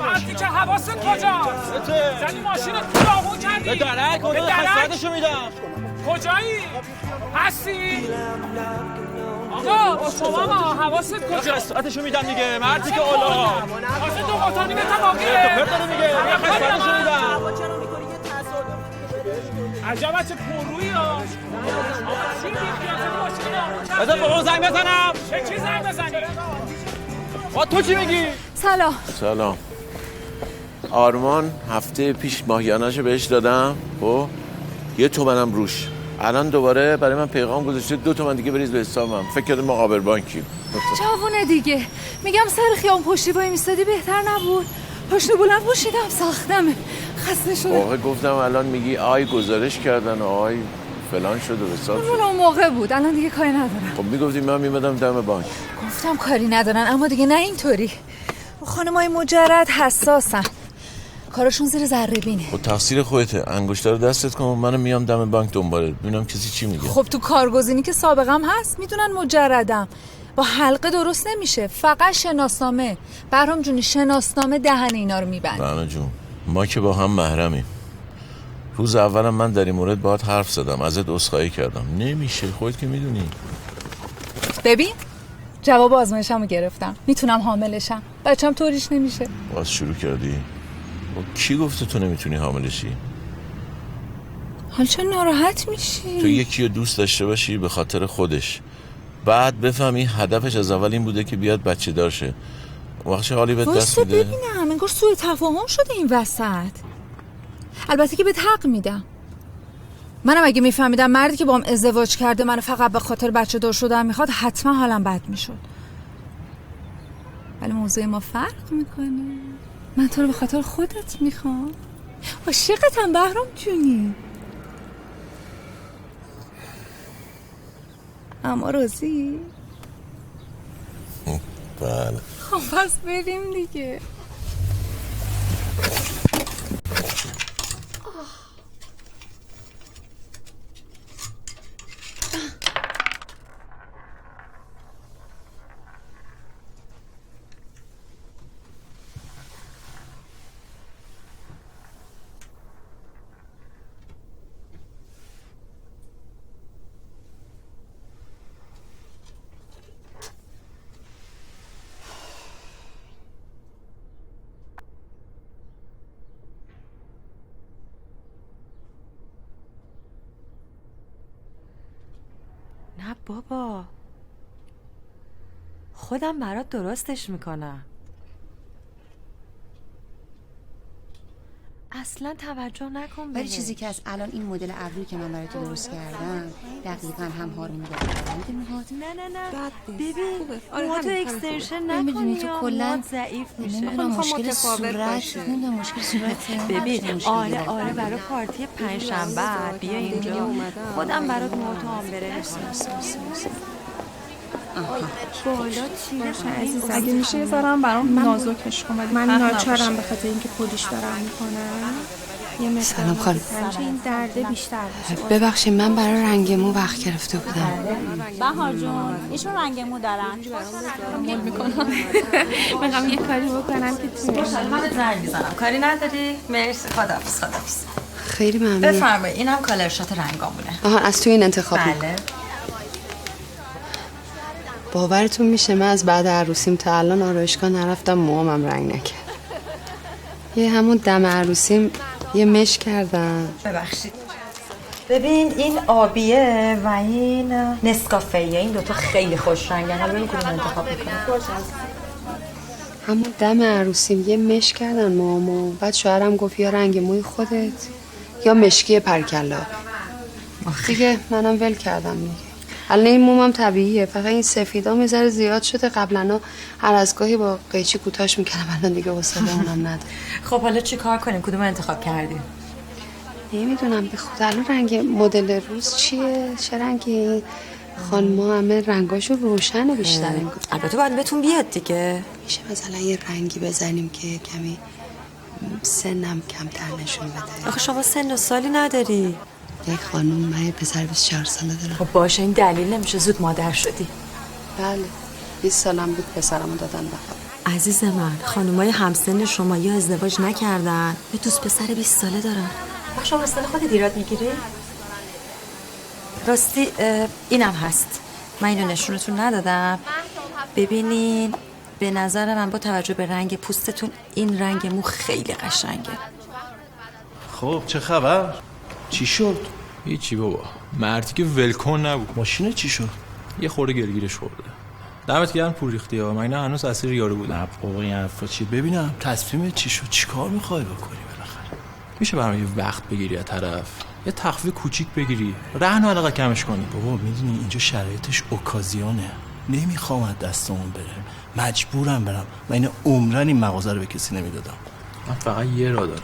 وقتی که حواست کجاست؟ زنی ماشین تو خیابون کردی؟ به درک خسارتشو میدم. کجایی؟ هستی؟ آقا با شما ما حواست کجاست؟ خسارتشو میدم دیگه مردی که اولا واسه دو قطانی به تمامیه پرت داره میگه خسارتشو میدم. عجب چه پرویی ها. بذار به اون زنگ بزنم. چه زنگ بزنی؟ تو چی میگی؟ سلام. آرمان هفته پیش ماهیانه‌شو بهش دادم. خب 1 تومنم روش. الان دوباره برای من پیغام گذاشته 2 تومن دیگه بریز به حسابم. فکر کردم مقابل بانکی. جوونه دیگه. میگم سر خیام پشتی وای میستادی بهتر نبود. پشت بلند پوشیدم ساختمه. خسته شدم. واقعا گفتم الان میگی آی گزارش کردن و آی فلان شد و حساب شد. اون موقع بود. الان دیگه کاری ندارم. خب میگفتی من میمدم دم بانک. گفتم کاری ندارن اما دیگه نه اینطوری. خانمای مجرد حساسن. کارشون زیر ذره بینه. خب تقصیر خودته. انگشتر رو دستت کن منم میام دم بانک دنبالت ببینم کسی چی میگه. خب تو کارگزینی که سابقم هست میدونن مجردم. با حلقه درست نمیشه. فقط شناسنامه. برام جونی شناسنامه دهن اینا رو میبنده. بهانه جون ما که با هم محرمیم. روز اولم من در این مورد باهات حرف زدم ازت عذرخواهی کردم. نمیشه خودت که میدونی. ببین جواب آزمایشمو گرفتم. میتونم حاملشم. بچه‌م طوریش نمیشه. باز شروع کردی؟ کی گفته تو نمیتونی حامله شی؟ حال چه ناراحت میشی؟ تو یکی رو دوست داشته باشی به خاطر خودش، بعد بفهمی هدفش از اول این بوده که بیاد بچه دار شه، وقتی حالی به دست میده. ببینم انگار سوء تفاهم شده این وسط. البته که بهت حق میدم. منم اگه میفهمیدم مردی که باهم ازدواج کرده منو فقط به خاطر بچه دار شدن میخواد حتما حالم بد میشد. ولی موضوع ما فرق میکنه. من تو رو به خاطر خودت میخوام. عاشقتم بهرام جونی. اما راضی؟ بله. خب پس بریم دیگه. نه بابا، خودم برات درستش میکنم. اصلا توجه نکن ولی بهش. چیزی که از الان این مدل ابرویی که من برای تو درست کردم دقیقاً هم هارمون داره. میده موهات. نه ببین آره موهاتو اکستنشن نکنی. میدونی تو کلا ضعیف میشه. نمیدونم مشکل صورت، نمیدونم مشکل صورت. ببین آره برای پارتی پنجشنبه بیا اینجا. خودم برات موهاتو آمبره بالا تیرش عزیزم. اگه میشه یه ذرم برام نازکش کن. من ناچارم به خاطر اینکه پولیش دارم میکنم. سلام خانم. این درده بیشتر بشه. ببخشید من برای رنگ مو وقت گرفته بودم. بهار جون ایشون رنگ مو دارن. مول میکنم. میخوام یه کاری بکنم که تو من زنگ میزنم. کاری نداری؟ مرسی. خداحافظ. خیلی ممنون. بفرمایید اینم کالرشات رنگامونه. آها از تو این انتخاب بله. باورتون میشه من از بعد عروسیم تا الان آرایشگاه نرفتم موامم رنگ نکرد. یه همون دم عروسیم یه مش کردم. ببخشید. ببین این آبیه و این نسکافیه، این دوتا خیلی خوش رنگن. حالا ببین کدوم انتخاب میکنم. همون دم عروسیم یه مش کردن موامو. بعد شوهرم گفت یا رنگ موی خودت یا مشکی پرکلا. دیگه منم ول کردم دیگه. الان این مومم طبیعیه، فقط این سفیدا میذاره زیاد شده. قبلا هر از گاهی با قیچی کوتاش میکردم، الان دیگه حوصله اونم ندارم. خب حالا چی کار کنیم؟ کدوم انتخاب کردیم؟ نمیدونم به خدا الان رنگ مدل روز چیه؟ چه رنگی؟ خانم‌ها همه رنگاشو روشن بیشتر. البته باید بهتون بیاد دیگه. میشه مثلا یه رنگی بزنیم که کمی سنم کمتر نشون بده. آخه شما سن و سالی نداری. یک خانم، من پسر 24 ساله دارم. خب باشه، این دلیل نمیشه زود مادر شدی. بله 20 سالم بود پسرمو دادن بخوام. عزیز من، خانمای همسن شما یا ازدواج نکردن یا دوست پسر 20 ساله دارن. شما اصلا خودت ایراد میگیری؟ راستی اینم هست، من اینو نشونتون ندادم. ببینین، به نظر من با توجه به رنگ پوستتون این رنگ مو خیلی قشنگه. خب چه خبر؟ چی شد؟ هیچی بابا، مردی که ولکن نبود. ماشینه چی شد؟ یه خورده گرگیرش خورده. دمت گرم پول ریختی ها، من هنوز اسیر یارو بودم. نه بابا این حرفا چی؟ ببینم تصمیمت چی شد؟ چیکار میخوای بکنی بالاخره؟ میشه برام یه وقت بگیری از طرف، یه تخفیف کوچیک بگیری، رهن علاقه کمش کنی. بابا میدونی اینجا شرایطش اوکازیونه، نمیخوام از دستمون بره، مجبورم برم. من این عمرن این مغازه رو به کسی نمیدادم. من فقط یه راه دارم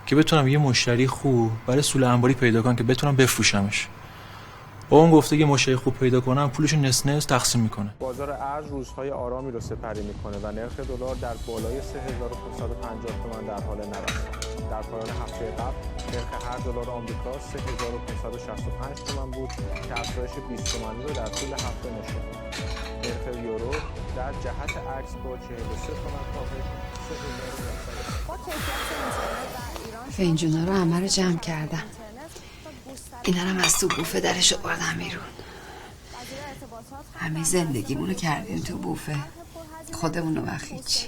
که بتونم یه مشتری خوب برای سول انباری پیدا کنم که بتونم بفروشمش. با اون گفته که مشتری خوب پیدا کنم پولشو نصف نصف تقسیم میکنه. بازار ارز روزهای آرامی رو سپری میکنه و نرخ دلار در بالای 3550 تومان در حال نرفت. در پایان هفته قبل نرخ هر دلار آمریکا 3565 تومان بود که افزایش 20 تومانی رو در طول هفته نشون داد. نرخ یورو در جهت عکس با 43 تومان کاهش 3 فنجونا رو همه رو جمع کردم. اینا رو از تو بوفه درش آوردم بیرون. همه زندگیمونو کردیم تو بوفه، خودمونو و هیچ.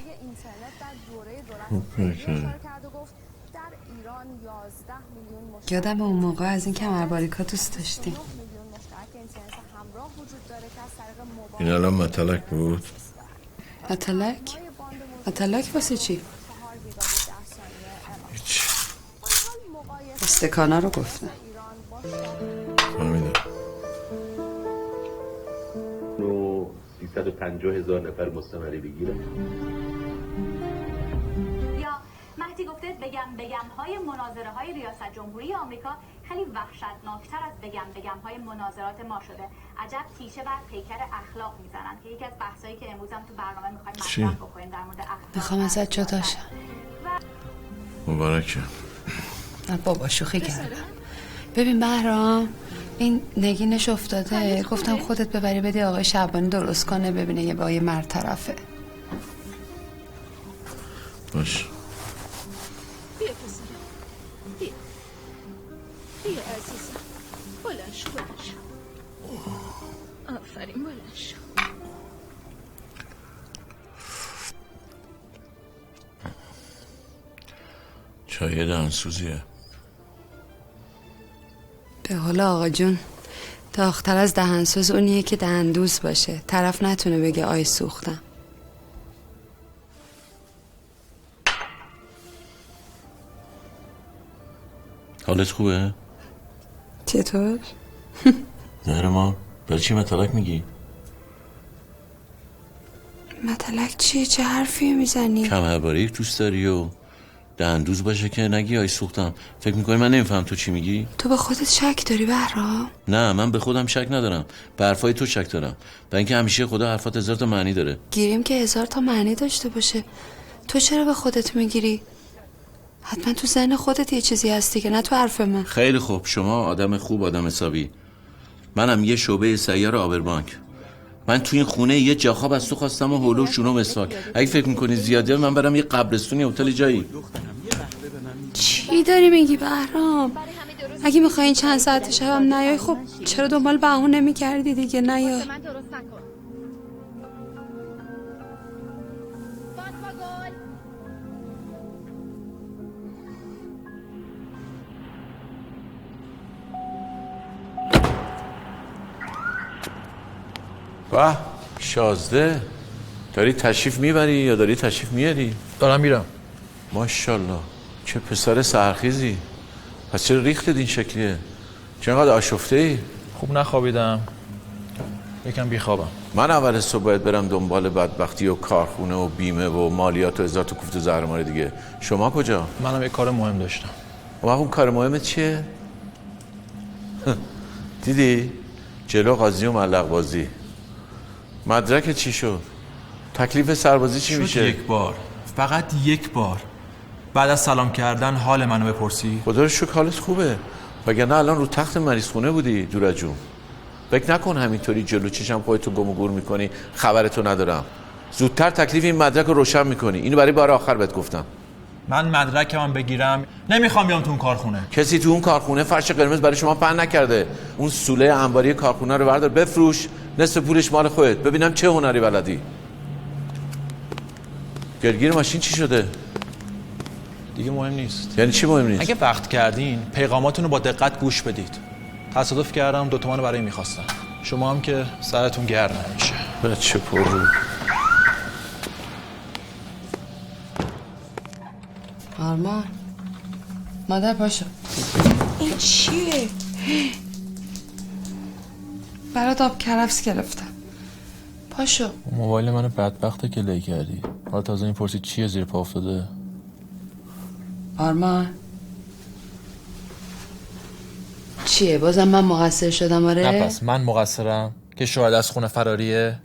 یادم اون موقع از این کمرباریکا دوست داشتیم. این الان متلک بود؟ متلک؟ متلک واسه چی؟ هیچ. استکانا رو گفتم. فهمیدم. 350,000 نفر مستمری بگیره. یا مهدی گفته بگم های مناظره های ریاست جمهوری آمریکا خیلی وحشتناکتر از بگم های مناظرات ما شده. عجب تیشه بر پیکر اخلاق میزنن که یکی از بحثایی که امروز هم تو برنامه میخوایم مطرح بکنیم در مورد اخلاق. میخوام ازت جدا شم. مبارکه. نه بابا شوخی کردم. ببین بهرام، این نگینش افتاده، گفتم خودت ببری بدی آقای شعبانی درست کنه ببینه یه با یه مرد طرفه. باش. بیا پسرم، بیا بیا عزیزم، بلند شو بلند شو. آفرین بلند شو. چای دهنسوزیه. به حالا آقا جون، داغ‌تر از دهنسوز اونیه که دهندوز باشه، طرف نتونه بگه آی سوختم. حالت خوبه؟ چطور؟ زهر ما برای چی متلک میگی؟ متلک چیه؟ چه حرفی میزنی؟ کمرباریک دوست داری و دهندوز باشه که نگی آی سوختم. فکر میکنی من نمیفهم تو چی میگی؟ تو به خودت شک داری بهرام؟ نه من به خودم شک ندارم، به حرفای تو شک دارم. و اینکه همیشه خدا حرفات 1000 تا معنی داره. گیریم که 1000 تا معنی داشته باشه. تو چرا به خودت میگیری؟ حتما تو ذهن خودت یه چیزی هستی که نه تو حرف من. خیلی خوب، شما آدم خوب، آدم حسابی. منم یه شعبه سیار آبربانک. من تو این خونه یه جاخواب از تو خواستم و هولو شونو مسواک. اگه فکر میکنی زیاده من برم یه قبرستونی هتل جایی. چی داری میگی بهرام؟ اگه میخوای این چند ساعت شبم نیای، خب چرا دنبال بهونه نمی‌کردی دیگه؟ نیای. واه شازده، داری تشریف میبری یا داری تشریف میاری؟ دارم میرم. ماشاءالله چه پسر سرخیزی. پس چرا ریختت این شکلیه؟ چقدر آشفته ای؟ خوب نخوابیدم، یکم بیخوابم. من اول صبح باید برم دنبال بدبختی و کارخونه و بیمه و مالیات و ازات و کوفت و زهرماری دیگه. شما کجا؟ منم یک کار مهم داشتم. اون کار مهمت چیه؟ دیدی؟ جلو قاضی و ملق بازی. مدرک چی شد؟ تکلیف سربازی چی میشه؟ یک بار، فقط یک بار بعد از سلام کردن حال منو بپرسی. خدا رو شکر حالت خوبه. وگرنه الان رو تخت مریض خونه بودی دورا جون. فکر نکن همینطوری جلو چشم خودتو گم و گور میکنی خبرتو ندارم. زودتر تکلیف این مدرک رو روشن میکنی. اینو برای بار آخر بهت گفتم. من مدرکم بگیرم نمیخوام بیام تو اون کارخونه. کسی تو اون کارخونه فرش قرمز برای شما پهن نکرده. اون سوله انباری کارخونه رو بردار بفروش، نصف پولش مال خودت. ببینم چه هنری بلدی. گرگیر ماشین چی شده؟ دیگه مهم نیست. یعنی چی مهم نیست؟ اگه وقت کردین پیغاماتون رو با دقت گوش بدید. تصادف کردم 2 تومن برای میخواستم. شما هم که سرتون گرم نمیشه. بچه پررو. آرمان مادر پاشو. این چیه؟ برات آب کرفس گرفتم. پاشو. موبایل منو بدبخته که لی کردی. حالا تازه این پرسید چیه زیر پا افتاده؟ آرمان چیه؟ بازم من مقصر شدم؟ آره؟ نه پس من مقصرم که شاید از خونه فراریه؟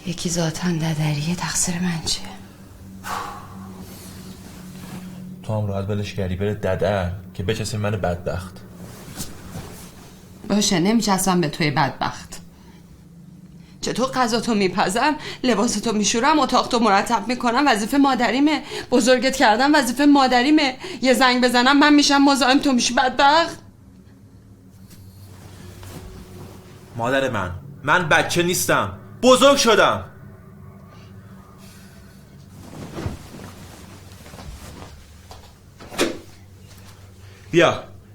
یکی ذاتاً ددریه، تقصیر من چیه؟ تو هم راحت ولش کردی بره ددر که بچسیم من بدبخت. باشه نمیچسبم به توی بدبخت. چطور غذاتو میپزم، لباستو میشورم، اتاقتو مرتب میکنم، وظیفه مادریمه. بزرگت کردم وظیفه مادریمه. یه زنگ بزنم من میشم مزاحم، تو میشی بدبخت. مادر من بچه نیستم، بزرگ شدم.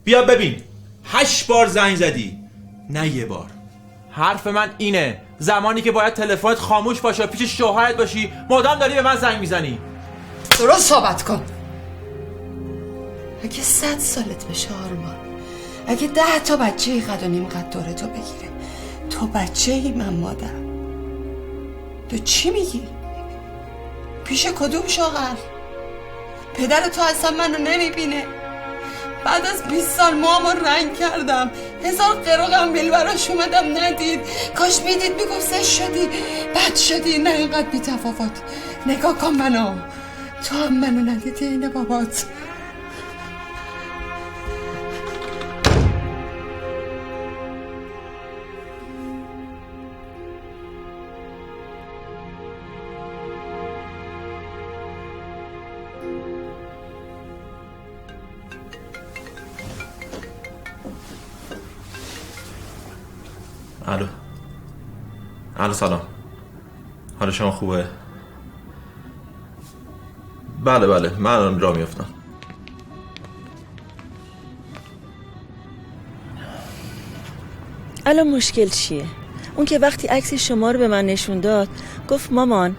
بیا ببین 8 بار زنگ زدی نه یه بار. حرف من اینه زمانی که باید تلفنت خاموش باشه پیش شوهرت باشی مدام داری به من زنگ میزنی. درست صحبت کن. اگه 100 سالت بشه آرمان، اگه 10 تا بچه قد و نیم قد دورتو بگیره، تو بچه ای من مادرم. تو چی میگی؟ پیش کدوم شوهر؟ پدر تو اصلا منو نمیبینه. بعد از 20 سال موامو رنگ کردم، 1000 قرو قنبیل براش اومدم ندید. کاش میدید میگفت زشت شدی، بد شدی، نه اینقدر بی تفاوت. نگاه کن منو، تو هم منو ندیدی اینه بابات. الو سلام. حال شما خوبه؟ بله من الان راه میافتم. الان مشکل چیه؟ اون که وقتی عکس شما رو به من نشون داد گفت مامان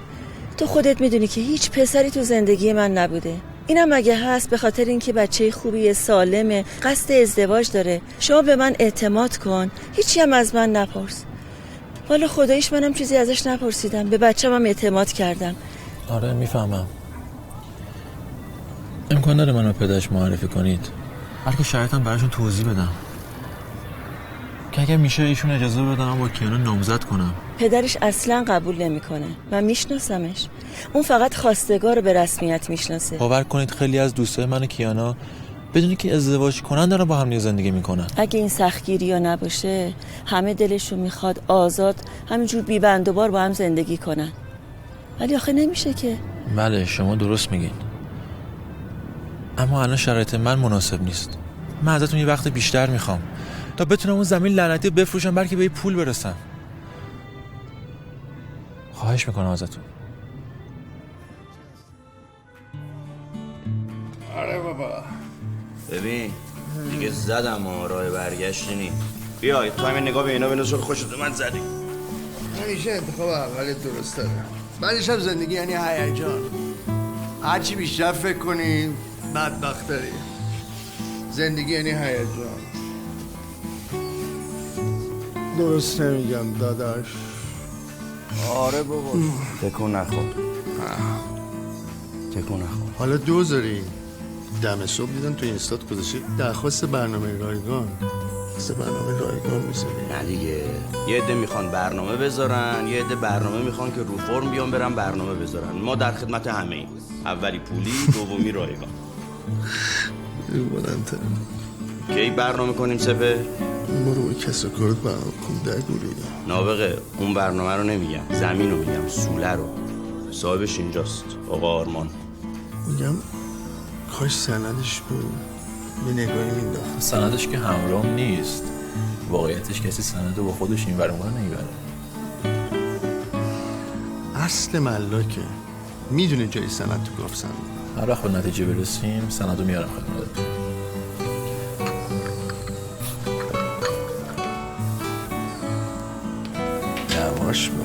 تو خودت میدونی که هیچ پسری تو زندگی من نبوده. اینم اگه هست به خاطر اینکه بچه خوبیه، سالمه، قصد ازدواج داره. شما به من اعتماد کن، هیچی هم از من نپرس. والا خداییش منم چیزی ازش نپرسیدم، به بچه‌م هم اعتماد کردم. آره میفهمم. امکان داره منو پدرش معرفی کنید؟ بلکه شاید هم براشون توضیح بدم که اگه میشه ایشون اجازه بدم با کیانا نامزد کنم. پدرش اصلا قبول نمیکنه. من میشناسمش. اون فقط خواستگار رو به رسمیت میشناسه. باور کنید خیلی از دوستای من کیانا بدونی که ازدواج کنن دارن با هم زندگی میکنن. اگه این سختگیری‌ها نباشه همه دلشون میخواد آزاد همینجور بی بند و بار با هم زندگی کنن. ولی آخه نمیشه که. بله شما درست میگین. اما الان شرایط من مناسب نیست. من ازتون یه وقت بیشتر میخوام تا بتونم اون زمین لعنتی رو بفروشم بلکه به پول برسم. خواهش میکنم ازتون. آره بابا. ببین دیگه زدم راه برگشتی نی. بیا تو همین نگاه به اینا بنداز خوشت من زدی. همیشه انتخاب اول درست داره. بعدش هم زندگی یعنی هیجان. هرچی بیشتر فکر کنی بدبخت داری. زندگی یعنی هیجان. درست نمیگم داداش. آره بابا تکون نخور. تکون نخور. حالا دوزاری دم صبح دیدم تو اینستات گذاشتی درخواست برنامه رایگان. مثل برنامه رایگان میذاری. نه دیگه، یه عده میخوان برنامه بذارن، یه عده برنامه میخوان که رو فرم بیان برن برنامه بذارن. ما در خدمت همه ایم. اولی پولی، دومی رایگان. بلندتر کی برنامه کنیم سپه؟ ما رو به کسا کارت برنامه کن دگوری. نابغه اون برنامه رو نمیگم، زمین رو میگم، سوله رو. صاحبش اینجاست، آقا آرمان. میگم کاش سندش بود، یه نگاهی مینداخت. سندش که همراه نیست، واقعیتش کسی سند رو با خودش این برنامه نمیبره. اصل ملاکه، میدونه جای سند تو گاف سند. هر وقت به نتیجه برسیم سند رو میارم خدمتتون. یواش بابا.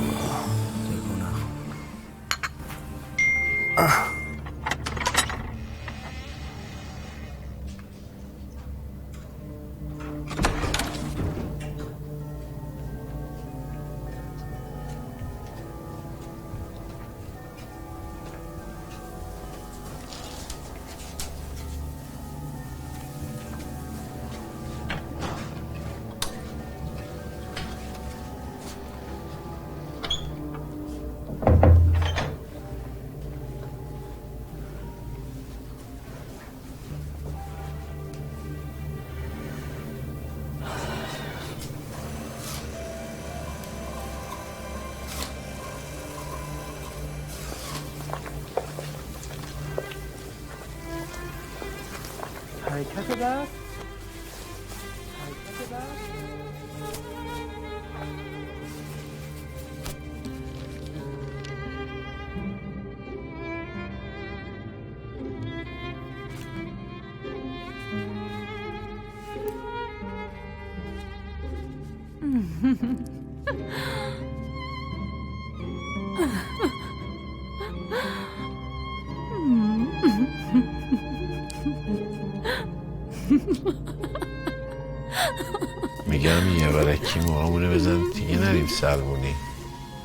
حرکت دست، حرکت دست. میگم یه ورکی موهامونه بزن دیگه نریم سلمونی.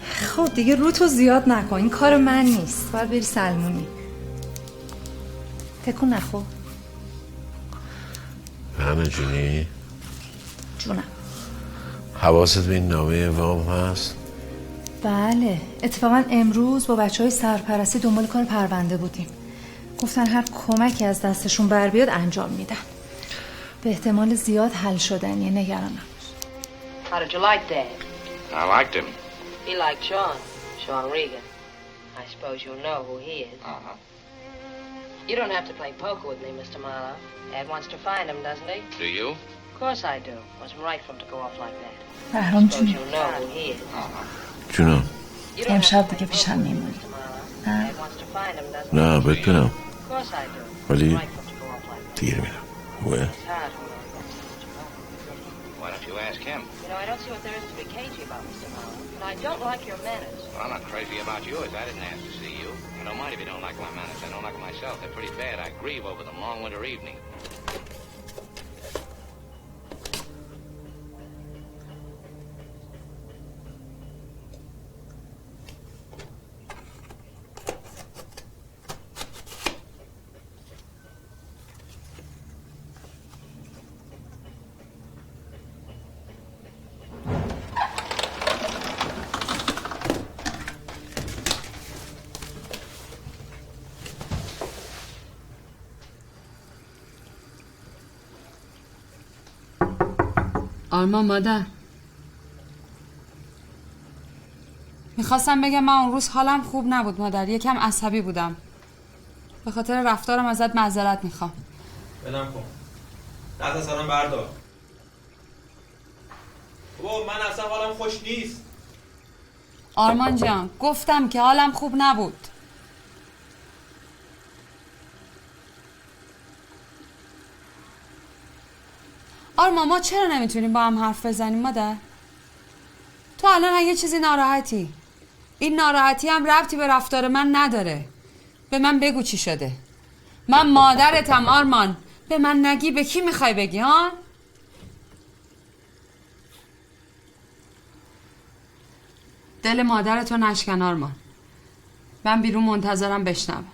خب دیگه رو تو زیاد نکن، این کار من نیست. باید بری سلمونی. تکون نخور. همه جونی؟ جونم. حواست به این نامه وام هست؟ بله، اتفاقا امروز با بچه های سرپرستی دنبال کار پرونده بودیم. گفتن هر کمکی از دستشون بر بیاد انجام میدن. به احتمال زیاد حل شدنیه، نگران نباش. How did you like Dad? I liked him. He liked Sean Regan. I suppose you know who he is. Uh-huh. You don't have to play poker with me, Mr. Marlowe. Dad wants to find him, doesn't he? Do you? Of course I do. Wasn't right for him to go off like that. بهرام Suppose جون، you know who he is. جونم. امشب دیگه پیشم میمونی. نه؟ نه بدونم، Of course I do. ولی Right for him to go off like that. دیر میرم. خوبه؟ Why don't you ask him? You know, I don't see what there is to be cagey about, Mr. Marlowe. And I don't like your manners. Well, I'm not crazy about yours. I didn't ask to see you. I don't mind if you don't like my manners. I don't like them myself. They're pretty bad. I grieve over them long winter evening. آرمان مادر، میخواستم بگم من اون روز حالم خوب نبود مادر، یکم عصبی بودم. به خاطر رفتارم ازت معذرت میخوام. بلم کن، دست از سرم بردار. بابا من اصلا حالم خوش نیست. آرمان جان گفتم که حالم خوب نبود. آرمان ما چرا نمیتونیم با هم حرف بزنیم مادر؟ تو الان اگه چیزی ناراحتی، این ناراحتی هم ربطی به رفتار من نداره. به من بگو چی شده. من مادرتم آرمان. به من نگی به کی میخوای بگی ها؟ دل مادرتو نشکن آرمان. من بیرون منتظرم بشنوم.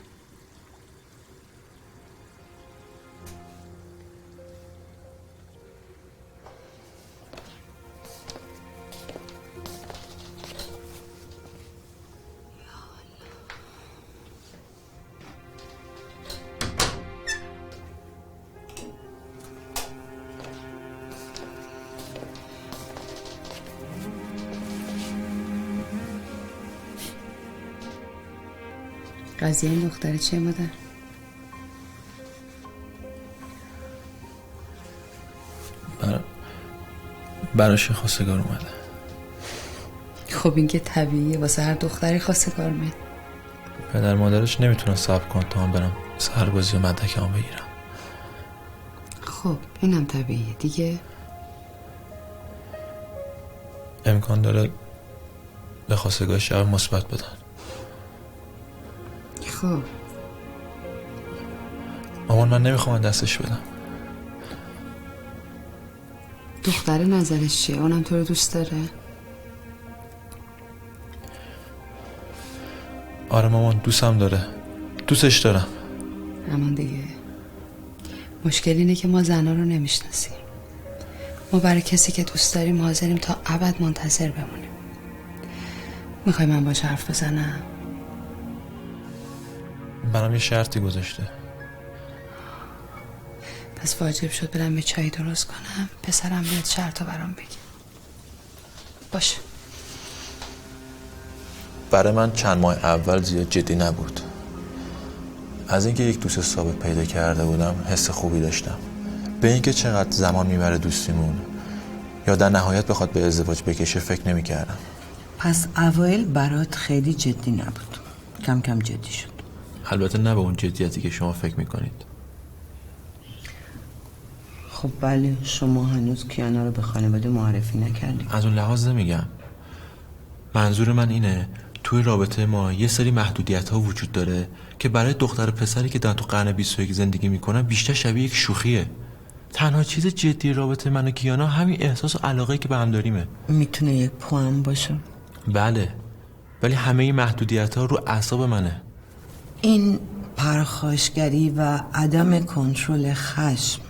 قضیه این دختره چیه مادر؟ براش خواستگار اومده. خب این که طبیعیه، واسه هر دختری خواستگار میاد. پدر مادرش نمیتونن صبر کنن تا من برم سربازی و مدرکمو بگیرم. خب اینم طبیعیه دیگه. امکان داره به خواستگار شب مثبت بدن. خب مامان من نمیخوام دستش بدم. دختره نظرش چیه؟ اونم تو رو دوست داره؟ آره مامان دوستم داره، دوستش دارم. اما دیگه مشکل اینه که ما زنا رو نمیشناسیم. ما برای کسی که دوست داریم حاضریم تا ابد منتظر بمونیم. میخوای من باش حرف بزنم؟ برام یه شرطی گذاشته. پس واجب شد برم یه چای درست کنم، پسرم بیاد شرطو برام بگه. باشه. برای من چند ماه اول زیاد جدی نبود. از اینکه یک دوست ثابت پیدا کرده بودم حس خوبی داشتم. به اینکه چقدر زمان میبره دوستیمون یا در نهایت بخواد به ازدواج بکشه فکر نمی‌کردم. پس اوایل برات خیلی جدی نبود، کم کم جدی شد. البته نه به اون جدیتی که شما فکر میکنید. خب بله، شما هنوز کیانا رو به خانواده معرفی نکردید. از اون لحاظ نمیگم. منظور من اینه توی رابطه ما یه سری محدودیت ها وجود داره که برای دختر و پسری که در تو قرن 21 زندگی میکنن بیشتر شبیه یک شوخیه. تنها چیز جدی رابطه من و کیانا همین احساس و علاقه‌ای که به هم داریمه. میتونه یک پوان باشه؟ بله، ولی همه این محدودیت ها رو اعصاب منه. این پرخاشگری و عدم کنترل خشم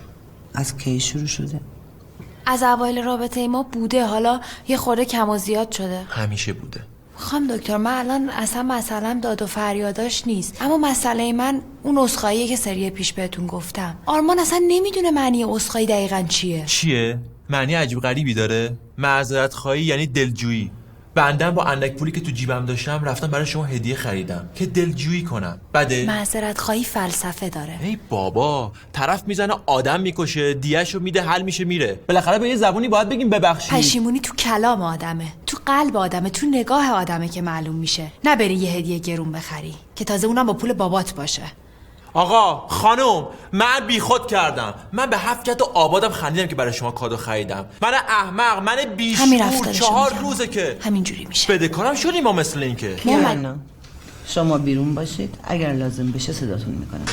از کی شروع شده؟ از اوایل رابطه ما بوده، حالا یه خورده کم و زیاد شده. همیشه بوده. خانم دکتر، من الان اصلا مسئله‌ام داد و فریاداش نیست، اما مسئله من اون عذرخواهیه که سری پیش بهتون گفتم. آرمان اصلا نمیدونه معنی عذرخواهی دقیقاً چیه. چیه؟ معنی عجیب غریبی داره. معذرت خواهی یعنی دلجویی. بندم با اندک پولی که تو جیبم داشتم رفتم برای شما هدیه خریدم که دلجویی کنم. بده؟ معذرت خواهی فلسفه داره. ای بابا، طرف میزنه آدم میکشه، دیهشو میده، حل میشه میره. بالاخره به یه زبونی باید بگیم ببخشید. پشیمونی تو کلام آدمه، تو قلب آدمه، تو نگاه آدمه که معلوم میشه. نه بری یه هدیه گرون بخری که تازه اونم با پول بابات باشه. آقا خانم، من بیخود کردم. من به 7 جهت آبادم خندیدم که برای شما کادو خریدم. من احمق، من بیشعور. 4 روزه که همینجوری میشه. بدهکارم شدیم ما مثل این که. نه شما بیرون باشید، اگر لازم بشه صداتون میکنم.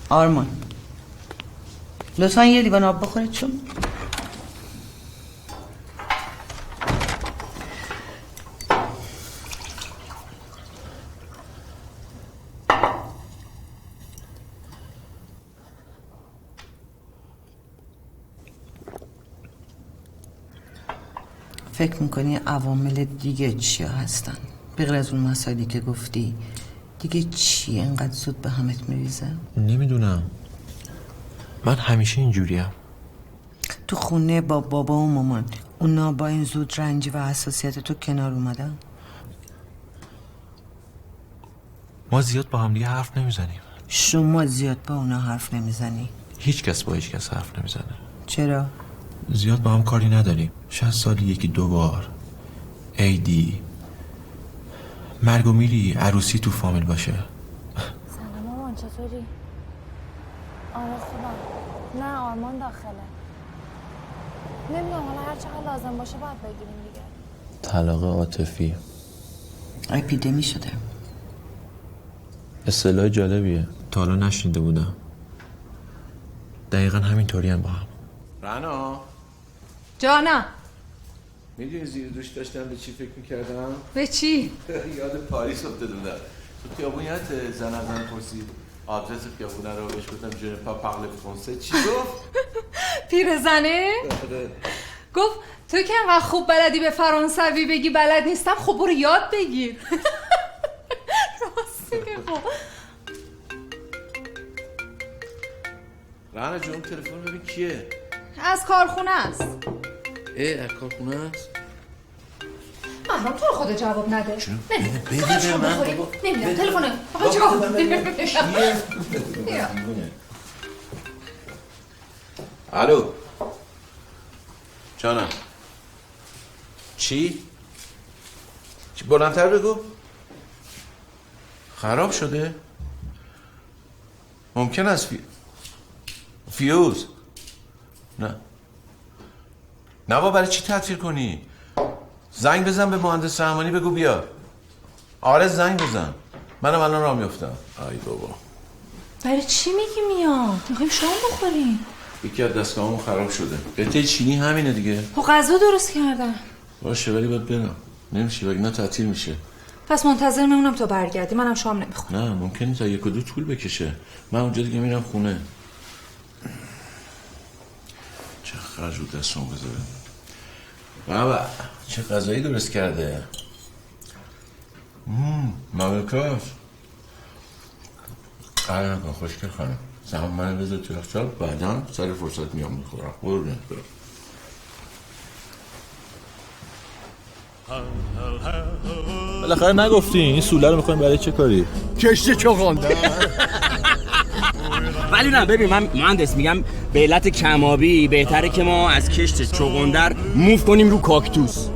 آرمان لطفا یه لیوان آب بخورید. چون فکر میکنی عوامل دیگه چیا هستن؟ بغیر از اون مسائلی که گفتی دیگه چی انقدر زود به همت میریزه؟ نمیدونم، من همیشه اینجوریم. تو خونه با بابا و مامان اونا با این زود رنجی و حساسیت تو کنار اومدن؟ ما زیاد با هم دیگه حرف نمیزنیم. شما زیاد با اونا حرف نمیزنی؟ هیچ کس با هیچ کس حرف نمیزنه. چرا؟ زیاد با هم کاری نداریم. 60 سال 1-2 بار عیدی، مرگ و میری، عروسی تو فامیل باشه. سلام مامان، چطوری؟ آره خوبم. نه آرمان داخله. نمیدونم، حالا هر چقدر لازم باشه باید بگیریم دیگه. طلاق عاطفی اپیدمی شده. اصطلاح جالبیه، تا حالا نشنیده بودم. دقیقا همینطوری هم با هم. رنا جانا، میدونی زیر دوش داشتم به چی فکر میکردم؟ به چی؟ یاد پاریس افتاده بودم. تو خیابونیت زن از من پرسید آدرس خیابونه رو، بهش گفتم je ne pas parle français. چی گفت؟ پیرزنه؟ گفت تو که انقدر خوب بلدی به فرانسوی بگی بلد نیستم، خب برو یاد بگیر. راستی که خب. رنا جون تلفن ببین کیه؟ از کارخونه است. از کارخونه است؟ بهرام تو خود جواب نده. بده به من بابا. نمیدونم تلفن. آقا چیکار؟ الو جانم. چی بلندتر بگو. خراب شده؟ ممکن است فیوز. نه بابا برای چی تعطیل کنی؟ زنگ بزن به مهندس رحمانی بگو بیا. آره زنگ بزن. منم الان راه میافتم. ای بابا برای چی میگی میام؟ میخوایم شام بخوریم. یکی از دستگاهمون خراب شده. قطعه چینی همینه دیگه. خب غذا درست کردم. باشه ولی باید برم. نمیشه وگرنه تعطیل میشه. پس منتظر میمونم تا برگردی. منم شام نمیخورم. نه ممکنه تا 1 و 2 طول بکشه. من اونجا دیگه میرم خونه. چه خرج رو دستم بذاره. بابا چه غذایی درست کرده. مملکت. قرار نکن خوشگل خانم. زمان منو بذار تو یخچال بعدا سر فرصت میام میخورم. قربونت برم. بالاخره نگفتی این سوله رو میخوایم برای چه کاری؟ کشت چغندر. ولی نه ببین من مهندس میگم به علت کمابی بهتره که ما از کشت چغندر موو کنیم رو کاکتوس.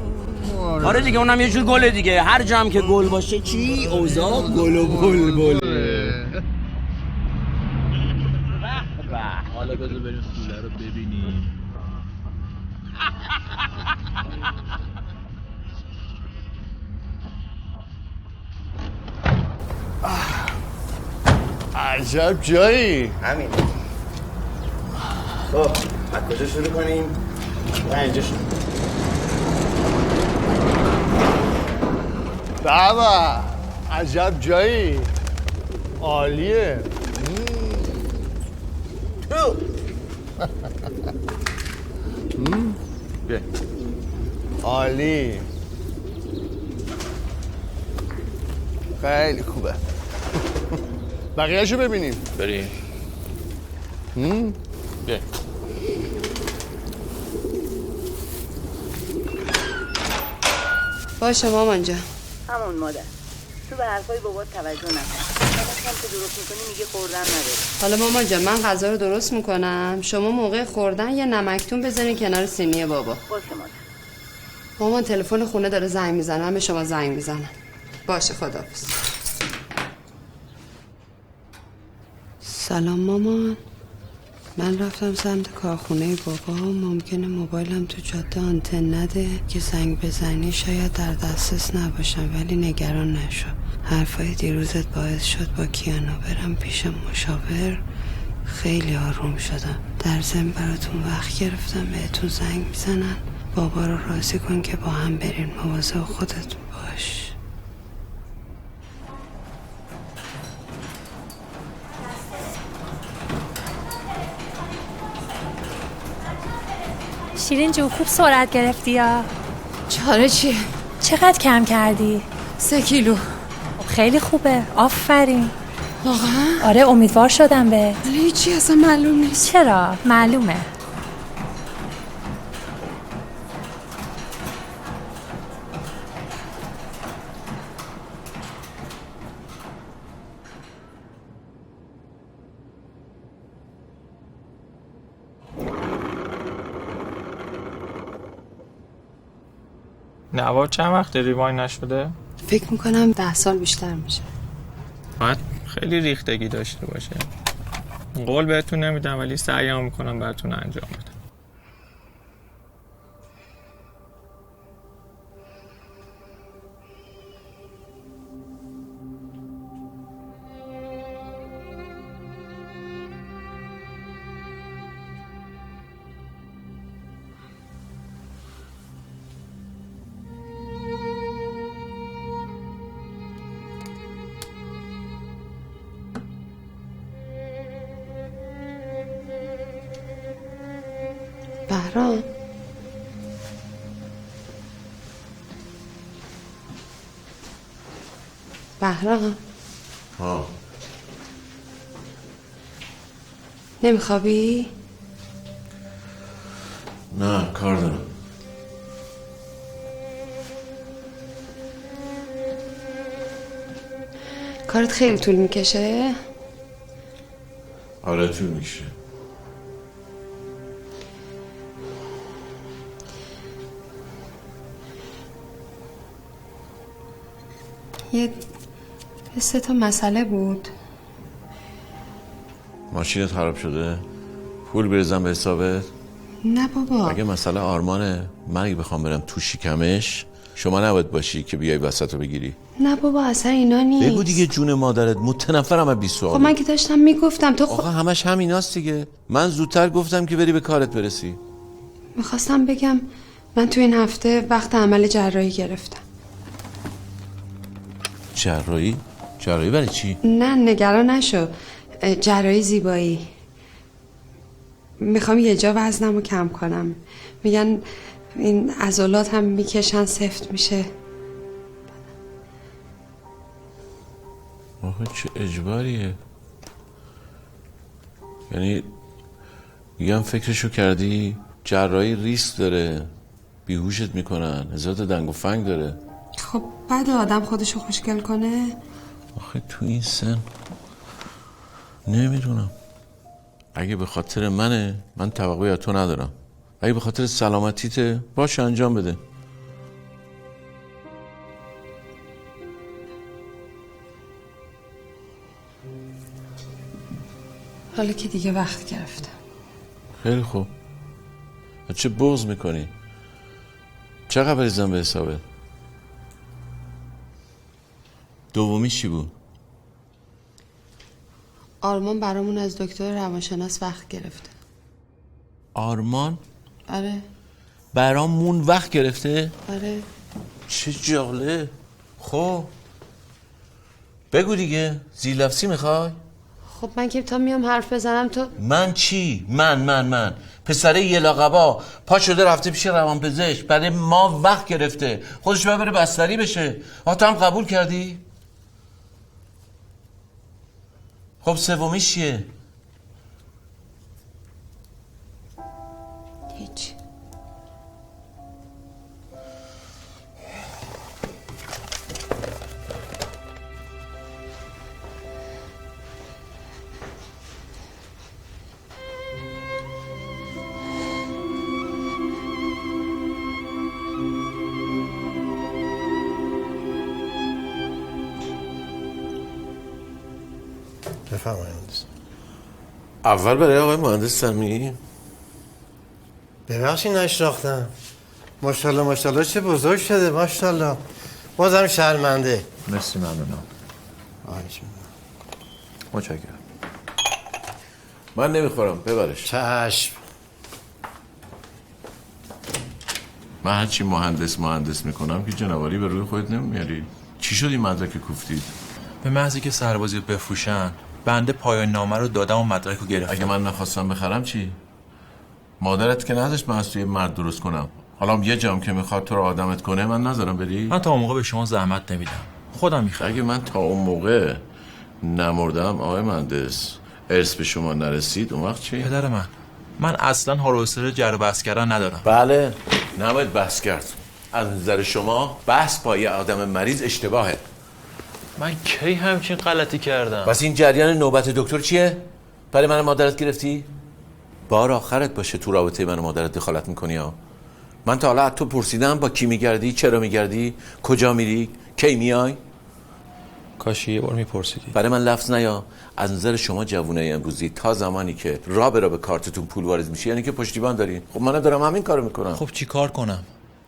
آره دیگه اونم یه جور گله دیگه. هر جا هم که گل باشه چی اوضاع گل و بلبل. حالا بذار بریم سوله رو ببینیم. عجب جایی. همین. خب از کجا شروع کنیم؟ اینجا شروع. بابا عجب جایی. عالیه. بیا. عالی. خیلی خوبه. بقیه‌شو ببینیم. بریم. بیا. باشه مامان جان. همون مادر تو به حرفای بابات توجه نکن. هم که درست میکنی میگه خوردن نداره. حالا مامان جان من غذا رو درست میکنم. شما موقع خوردن یه نمکتون بزنین کنار سینی بابا. باشه مادر. مامان تلفن خونه داره زنگ میزنه. من به شما زنگ میزنم. باشه خداحافظ. سلام مامان. من رفتم سمت کارخونه بابا. ممکنه موبایلم تو جاده آنتن نده که زنگ بزنی شاید در دسترس نباشم ولی نگران نشو. حرفای دیروزت باعث شد با کیانو برم پیش مشاور. خیلی آروم شدم. در ضمن براتون وقت گرفتم بهتون زنگ میزنن. بابا رو راضی کن که با هم برین. مواظب خودت باش. شیرین جون خوب سرعت گرفتی یا؟ چاره چیه؟ چقدر کم کردی؟ 3 کیلو. خیلی خوبه. آفرین. واقعا؟ آره امیدوار شدم به. ولی هیچی اصلا معلوم نیست. چرا؟ معلومه. نوار چند وقت ریواین نشده؟ فکر میکنم 10 سال بیشتر میشه. باید خیلی ریختگی داشته باشه. قول بهتون نمیدم ولی سعیام میکنم براتون انجام بدم. بهرام بهرام ها نمیخوابی؟ نه کار دارم. کارت خیلی طول میکشه؟ آره طول میکشه. یه 3 تا مسئله بود. ماشینت خراب شده؟ پول بریزم به حسابت؟ نه بابا. اگه مسئله آرمانه، من اگه بخوام برم تو شکمش شما نباید باشی که بیای وسط رو بگیری. نه بابا اصلا اینا نیست. بگو دیگه جون مادرت، متنفرم از 20 سوال. خب من که داشتم میگفتم تو آقا همش همیناست دیگه. من زودتر گفتم که بری به کارت برسی. میخواستم بگم من تو این هفته وقت عمل جراحی گرفتم. جراحی؟ جراحی برای چی؟ نه نگران نشو. جراحی زیبایی. میخوام یه جا وزنمو کم کنم. میگن این عضلات هم میکشن سفت میشه. آخه چه اجباریه؟ یعنی میگم فکرشو کردی؟ جراحی ریسک داره، بیهوشت میکنن، هزارت دنگ و فنگ داره. خب بعد آدم خودشو خوشگل کنه؟ آخه تو این سن نمیدونم. اگه به خاطر منه، من توقعی از تو ندارم. اگه به خاطر سلامتیته، باشه انجام بده. حالا که دیگه وقت گرفتم. خیلی خوب. چه بغض میکنی؟ چقدر بریزم به حسابه؟ دومی چی بود؟ آرمان برامون از دکتر روانشناس وقت گرفته. آرمان؟ آره. برامون وقت گرفته؟ آره. چه جالب. خب بگو دیگه، زیرلفظی میخوای؟ خب من که تا میام حرف بزنم تو من چی؟ من پسره یه لاقبا پا شده رفته پیش روانپزشک، برای ما وقت گرفته، خودش ببره بستری بشه. تو هم قبول کردی؟ خب سومیش چیه؟ هیچ. بفرمایید. اول برای آقای مهندس سمی. ببخشید نشناختم. ماشاءالله چه بزرگ شده، ماشاءالله. بازم شرمنده. مرسی ممنونم. متشکرم. من نمیخورم، ببرش. چشم. من هرچی مهندس میکنم که جنواری به روی خودت نمیاری. چی شد این مدرک کوفتید؟ به محضی که سربازی رو بفروشن بنده پایان نامه رو دادم و مدرک رو گرفتم. اگه من نخواستم بخرم چی؟ مادرت که نداشت من از توی مرد درست کنم. حالا یه جام که میخواد تو رو آدمت کنه من نذارم بری؟ من تا اون موقع به شما زحمت نمیدم، خودم میخوام. اگه من تا اون موقع نمردم آقای مهندس، ارث به شما نرسید، اون وقت چی؟ پدر من اصلا حوصله جر و بحث کردن ندارم. بله، نباید بحث کرد. از نظر شما بحث با یه آدم مریض اشتباهه. من کی همچین غلطی کردم؟ بس این جریان نوبت دکتر چیه؟ برای من مادرت گرفتی؟ بار آخرت باشه تو رابطه من و مادرت دخالت میکنی ها. من تا حالا از تو پرسیدم با کی میگردی، چرا میگردی، کجا میری، کی میای؟ کاش یه بار میپرسیدی. برای من لفظ نیا. از نظر شما جوونه امروزی تا زمانی که راه به کارتتون پول وارد میشه یعنی که پشتیبان دارین. خب منم دارم همین کارو میکنم. خب چی کار کنم؟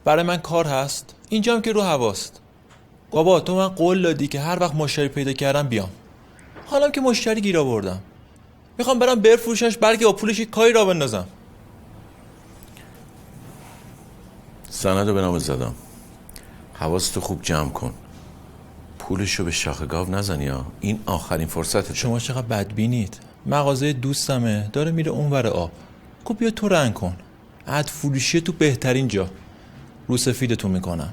برای من کار هست، اینجام که رو هواست. بابا تو من قول دادی که هر وقت مشتری پیدا کردم بیام. حالا که مشتری گیر آوردم، میخوام برم بفروشش بلکه با پولش کاری را بندازم. سندو به نام زدم. حواستو خوب جمع کن. پولشو به شاخ گاو نزنی ها. این آخرین فرصته. شما چقدر بدبینید. مغازه دوستمه داره میره اونور آب. کو بیا تو رنگ کن. عد فروشی تو بهترین جا. رو سفیدتون میکنم.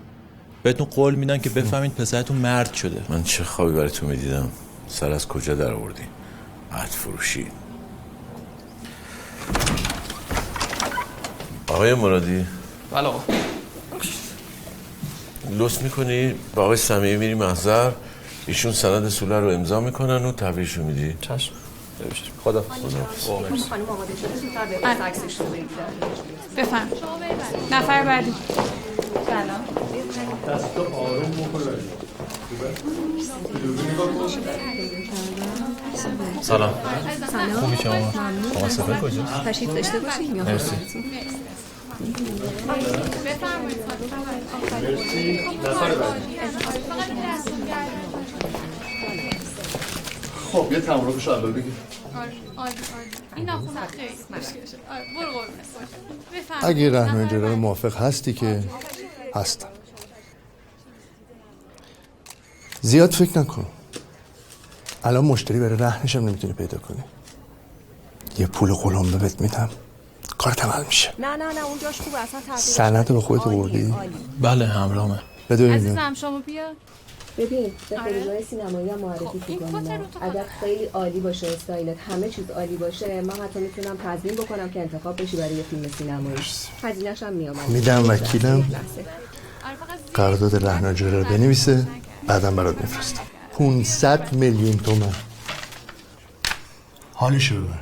بهتون قول میدن که بفهمید پسرتون مرد شده. من چه خوابی برای تو میدیدم. سر از کجا در آوردی؟ عد فروشی. آقای مرادی. بله آقا. لطف میکنی با آقای سمیعی میری محضر ایشون سند سوله رو امضا میکنن و تحویلشو میدی؟ چشم. خدا. بفهم. نفر بعدی. سلام. دست آروم بکنه. سلام. سلام. خوبی شما؟ شما سفر کجاست؟ تشریف داشته باشید. مرسی. خب یه تمرکش اول بگیر. این ناخون خیلی مشکلشه. برو قربونت. اگه رهنمای جلال موافق هستی که هستم. زیاد فکر نکن. الان مشتری برای رهنش هم نمیتونی پیدا کنی. یه پول قلمبه بهت میدم. کارت عمل میشه. نه اون جاش خوبه اصلا تغییر. سند رو به خودت آوردی؟ بله همراهمه. بده ببینم. عزیزم شما بیا. ببین به خریدای سینمایی هم معرفی می‌کنم. اگر خیلی عالی باشه استایلت همه چیز عالی باشه من حتی میتونم تضمین بکنم که انتخاب بشی برای یه فیلم سینمایی. هزینه‌ش هم میامد. میدم وکیلم قرارداد رهناجره رو بنویسه بعدم برات میفرستم. 500 میلیون تومان. حالشو ببر.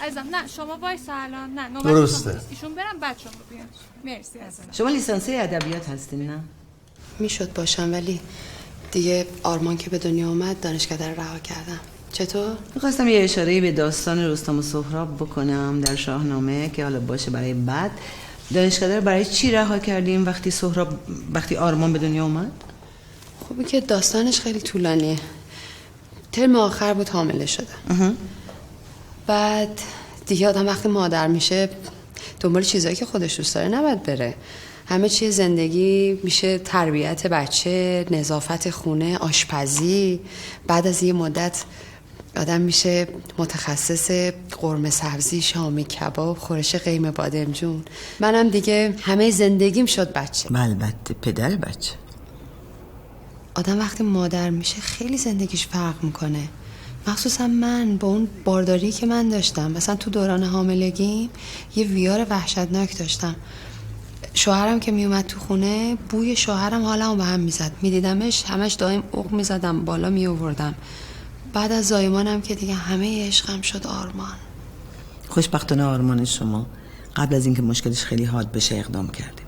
عزیزم نه شما وایسا الان نه نوبت درسته. ایشون برم بعد شما بیان. مرسی عزیزم. شما لیسانسه ادبیات هستین نه؟ میشد باشم ولی دیگه آرمان که به دنیا اومد دانشکده رو رها کردم. چطور؟ میخواستم یه اشاره به داستان رستم و سهراب بکنم در شاهنامه که حالا باشه برای بعد. دانشکده رو برای چی رها کردیم وقتی آرمان به دنیا اومد؟ خوبه که داستانش خیلی طولانیه. ترم آخر بود حامله شده. بعد دیگه آدم وقتی مادر میشه دنبال چیزایی که خودش دوست داره نباید بره. همه چیز زندگی میشه تربیت بچه، نظافت خونه، آشپزی. بعد از یه مدت آدم میشه متخصص قرمه سبزی، شامی کباب، خورش قیم بادمجون. منم دیگه همه زندگیم شد بچه. البته پدر بچه. آدم وقتی مادر میشه خیلی زندگیش فرق میکنه. مخصوصا من با اون بارداری که من داشتم مثلا تو دوران حاملگیم یه ویار وحشتناک داشتم. شوهرم که میومد تو خونه بوی شوهرم حالمو به هم میزد. میدیدمش همش دائم اوق میزدم بالا میآوردم. بعد از زایمانم که دیگه همه عشقم شد آرمان. خوشبختانه آرمان شما قبل از اینکه مشکلش خیلی حاد بشه اقدام کرده.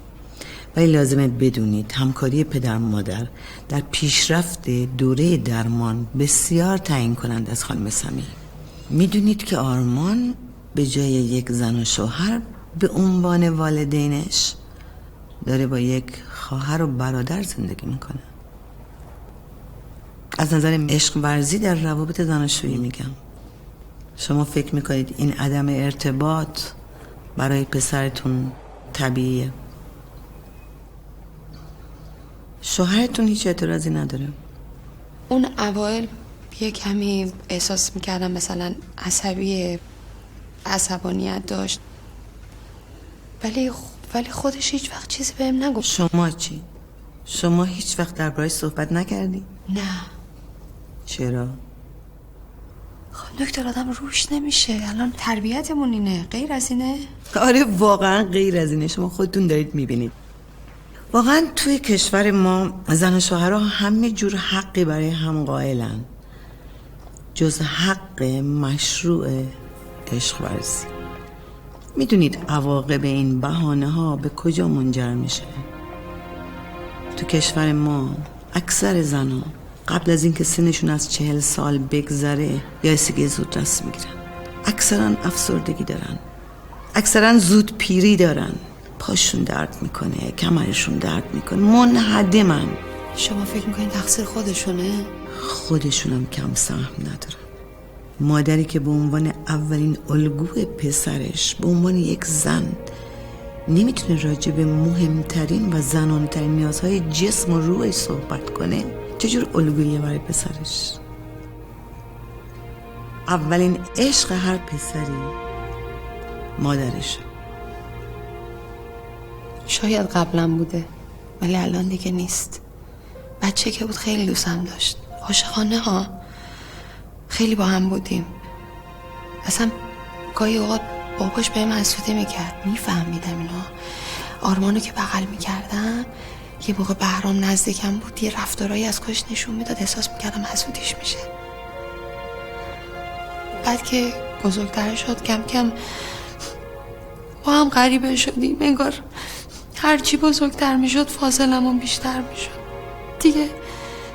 ولی لازمه بدونید همکاری پدر مادر در پیشرفت دوره درمان بسیار تعیین کننده از خانم سمیع. میدونید که آرمان به جای یک زن و شوهر به عنوان والدینش داره با یک خواهر و برادر زندگی میکنه. از نظر عشق ورزی در روابط زناشویی میگم. شما فکر میکنید این عدم ارتباط برای پسرتون طبیعیه؟ شوهرتون هیچ اعتراضی نداره؟ اون اوایل یه کمی احساس میکردم مثلا عصبانیت داشت ولی خودش هیچ وقت چیزی بهم نگفت. شما چی؟ شما هیچ وقت درباره‌اش صحبت نکردی؟ نه. چرا؟ خب دکتر آدم روش نمیشه. الان تربیتمون اینه. غیر از اینه؟ آره واقعا غیر از اینه. شما خودتون دارید میبینید. واقعا توی کشور ما زن و شوهرها همه جور حقی برای هم قائلن جز حق مشروع عشق ورزی. میدونید عواقب این بهانه ها به کجا منجر میشه؟ تو کشور ما اکثر زنها قبل از اینکه سنشون از 40 سال بگذره یا استگی زودرس میگیرن. اکثرا افسردگی دارن. اکثرا زود پیری دارن. پاشون درد میکنه، کمرشون درد میکنه، منهدمن. شما فکر میکنین تقصیر خودشونه؟ خودشونم کم سهم ندارن. مادری که به عنوان اولین الگوی پسرش به عنوان یک زن نمیتونه راجع به مهمترین و زنانترین نیازهای جسم و روحش صحبت کنه، چجور الگویه برای پسرش؟ اولین عشق هر پسری مادرشه. شاید قبلا بوده ولی الان دیگه نیست. بچه که بود خیلی دوستم داشت. عاشقانه ها. خیلی با هم بودیم. اصلا گاهی اوقات باباش بهم حسودی میکرد. میفهمیدم اینا. آرمانو که بغل میکردم یه موقع بهرام نزدیکم بود یه رفتارایی از کش نشون میداد، احساس میکردم حسودیش میشه. بعد که بزرگتر شد کم کم با هم غریبه شدیم، انگار هرچی بزرگتر میشد فاصلمون بیشتر میشد دیگه،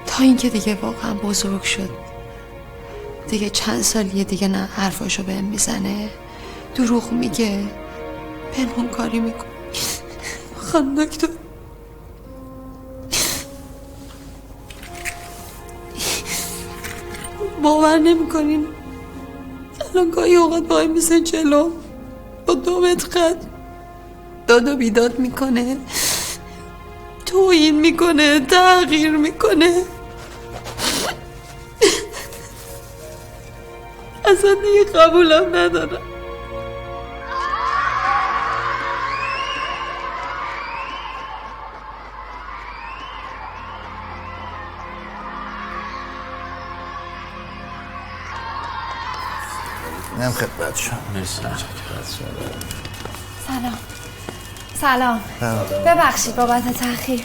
تا اینکه دیگه واقعا بزرگ شد دیگه. چند سالیه دیگه نه حرفاشو بهم میزنه، دروغ میگه، پنهان کاری میکنه. خانم دکتر باور نمیکنین الان گاهی اوقات وای میسه جلو با 2 متر قد داد و بیداد میکنه، توهین میکنه، تغییر میکنه. اصلا دیگه قبولم ندارم. نم خدمت شما. مرسی. سلام. ببخشید بابت تأخیر.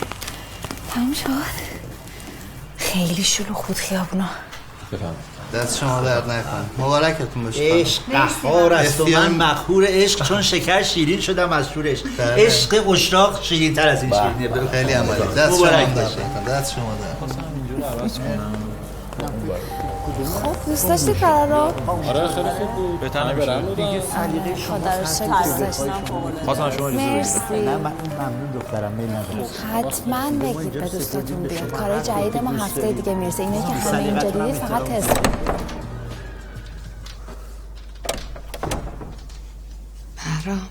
تموم شد؟ خیلی شلوغ بود خیابونا. دست شما درد نکن. مبارکتون باشه. عشق قهار است و من مخور عشق چون شکر شیرین شدم از شورش. عشق قشراق شیرین تر از این شیرینیه. خیلی عمالی. دست شما درد نکن. دست شما درد. خب دوست داشتی کار رو؟ آره خیلی خوب بود. بهتر نمیشه دیگه. خدا رو شکر دوست داشتم. خواستم شما اجازه بدید. نه من ممنون دخترم، میل ندارم. حتما بگید به دوستاتون بیاد. کارهای جدید ما هفته دیگه میرسه. اینایی که همه اینجا دیدید فقط تست. بهرام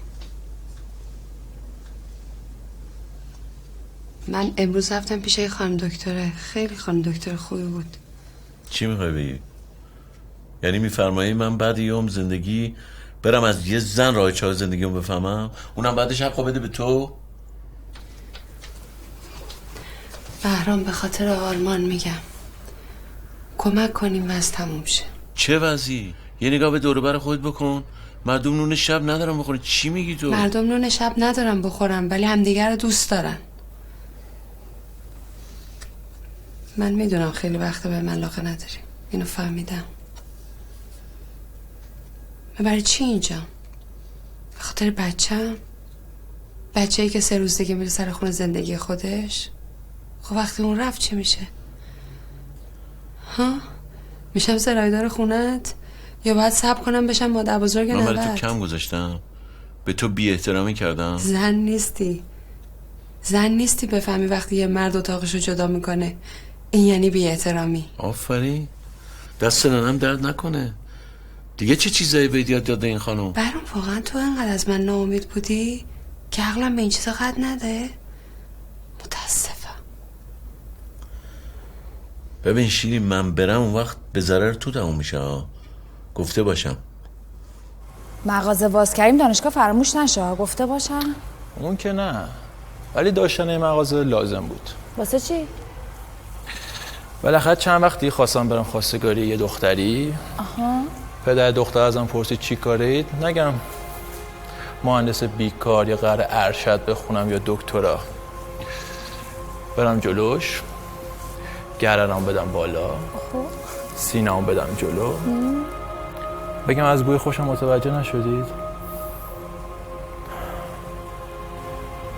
من امروز رفتم پیش خانم دکتره، خیلی خانم دکتر خوبی بود. چی میخوای بگی؟ یعنی میفرمایی من بعد یه زندگی برم از یه زن راه چهار زندگیمو بفهمم، اونم بعدش حقو بده به تو؟ بهرام به خاطر آرمان میگم کمک کنیم وز تموم شه. چه وضعی؟ یه نگاه به دور و بر خودت بکن. مردم نون شب ندارم بخورن. چی میگی تو؟ مردم نون شب ندارم بخورم ولی همدیگر رو دوست دارن. من میدونم خیلی وقت به من علاقه نداریم، اینو فهمیدم. من برای چی اینجا؟ به خاطر بچه‌ای که 3 روز دیگه میره سر خونه زندگی خودش. خب وقتی اون رفت چی میشه؟ ها؟ میشم سرایدار خونت؟ یا باید صبر کنم بشم مادر بزرگ من نوت؟ برای تو کم گذاشتم؟ به تو بی احترامی کردم؟ زن نیستی بفهمی وقتی یه مرد اتاقشو جدا میکنه این یعنی بی احترامی. آفرین، دست ننم درد نکنه. دیگه چه چیزایی بهت یاد داده این خانم؟ برام واقعا تو انقدر از من ناامید بودی که عقلم به این چیزا قد نده؟ متاسفم. ببین شیری، من برم اون وقت به ضرر تو تموم میشه. گفته باشم. مغازه باز کردیم دانشگاه فراموش نشه. گفته باشم. اون که نه، ولی داشتن مغازه لازم بود. واسه چی؟ بالاخره چند وقتی خواستم برم خواستگاری یه دختری. آها. پدر دختر ازم پرسید چی کارید؟ نگم مهندس بیکار یا قرار ارشد بخونم یا دکترا. برم جلوش، گردنم بدم بالا، سینه‌ام بدم جلو، بگم از بوی خوشم متوجه نشدید؟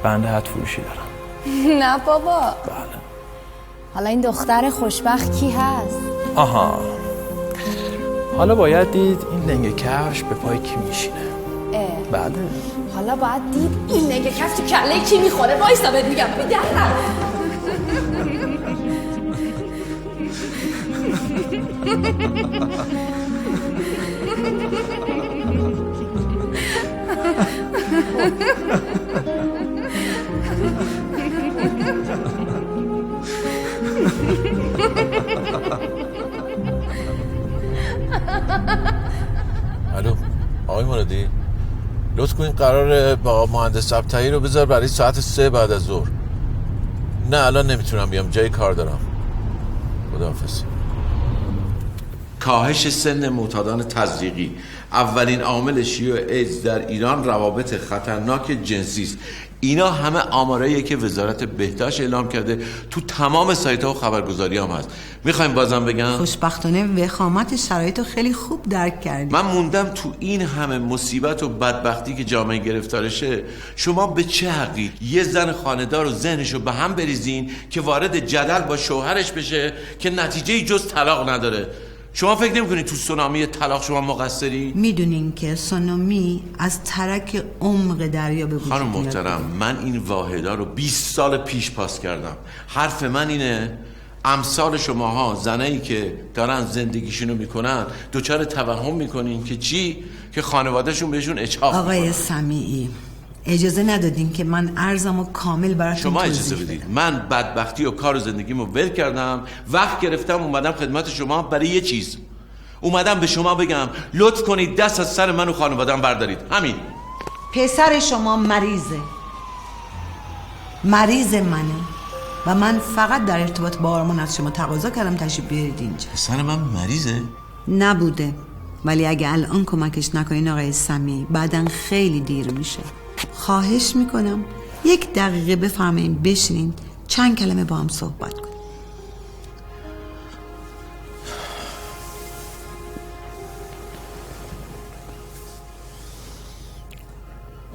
بنده حد فروشی دارم. نه بابا. بله. حالا این دختر خوشبخت کی هست؟ آها، حالا باید دید این لنگ کفش به پای کی میشینه. بله. حالا باید دید این لنگ کفش تو کله کی میخوره. وایسا بهت میگم بیدرم. الو آقای مرادی، لطف کنین قرار با مهندس ابتهی رو بذار برای ساعت 3 بعد از ظهر. نه الان نمیتونم بیام، جای کار دارم. خداحافظ. کاهش سن معتادان تزریقی اولین عامل شیوع ایدز در ایران روابط خطرناک جنسی است. اینا همه آماراییه که وزارت بهداشت اعلام کرده، تو تمام سایت‌ها و خبرگزاری هم هست. میخوایم بازم بگم؟ خوشبختانه وخامت شرایط رو خیلی خوب درک کردی. من موندم تو این همه مصیبت و بدبختی که جامعه گرفتارشه، شما به چه حقی یه زن خانه‌دار و ذهنشو به هم بریزین که وارد جدل با شوهرش بشه که نتیجه جز طلاق نداره؟ شما فکر نمی‌کنید تو سونامی طلاق شما مقصری؟ میدونین که سونامی از ترک عمق دریا به وجود خانم میاد. محترم، من این واحدا رو 20 سال پیش پاس کردم. حرف من اینه امثال شماها زنایی که دارن زندگیشونو میکنن دوچار توهم میکنین که چی؟ که خانوادهشون بهشون اچاف میکنن. آقای سمیعی اجازه ندادین که من عرضمو کامل براتون شما توضیح اجازه بدم. بدید. من بدبختی و کار و زندگیمو ول کردم، وقت گرفتم اومدم خدمت شما برای یه چیز. اومدم به شما بگم لطف کنید دست از سر من و خانواده‌ام بردارید. همین. پسر شما مریض منه و من فقط در ارتباط با آرمان از شما تقاضا کردم تشریف بیارید اینجا. پسر من مریضه؟ نبوده، ولی اگه الان کمکش نکنین آقای سمی بعدن خیلی دیر میشه. خواهش میکنم 1 دقیقه بفرمایین بشینین چند کلمه با هم صحبت کنیم.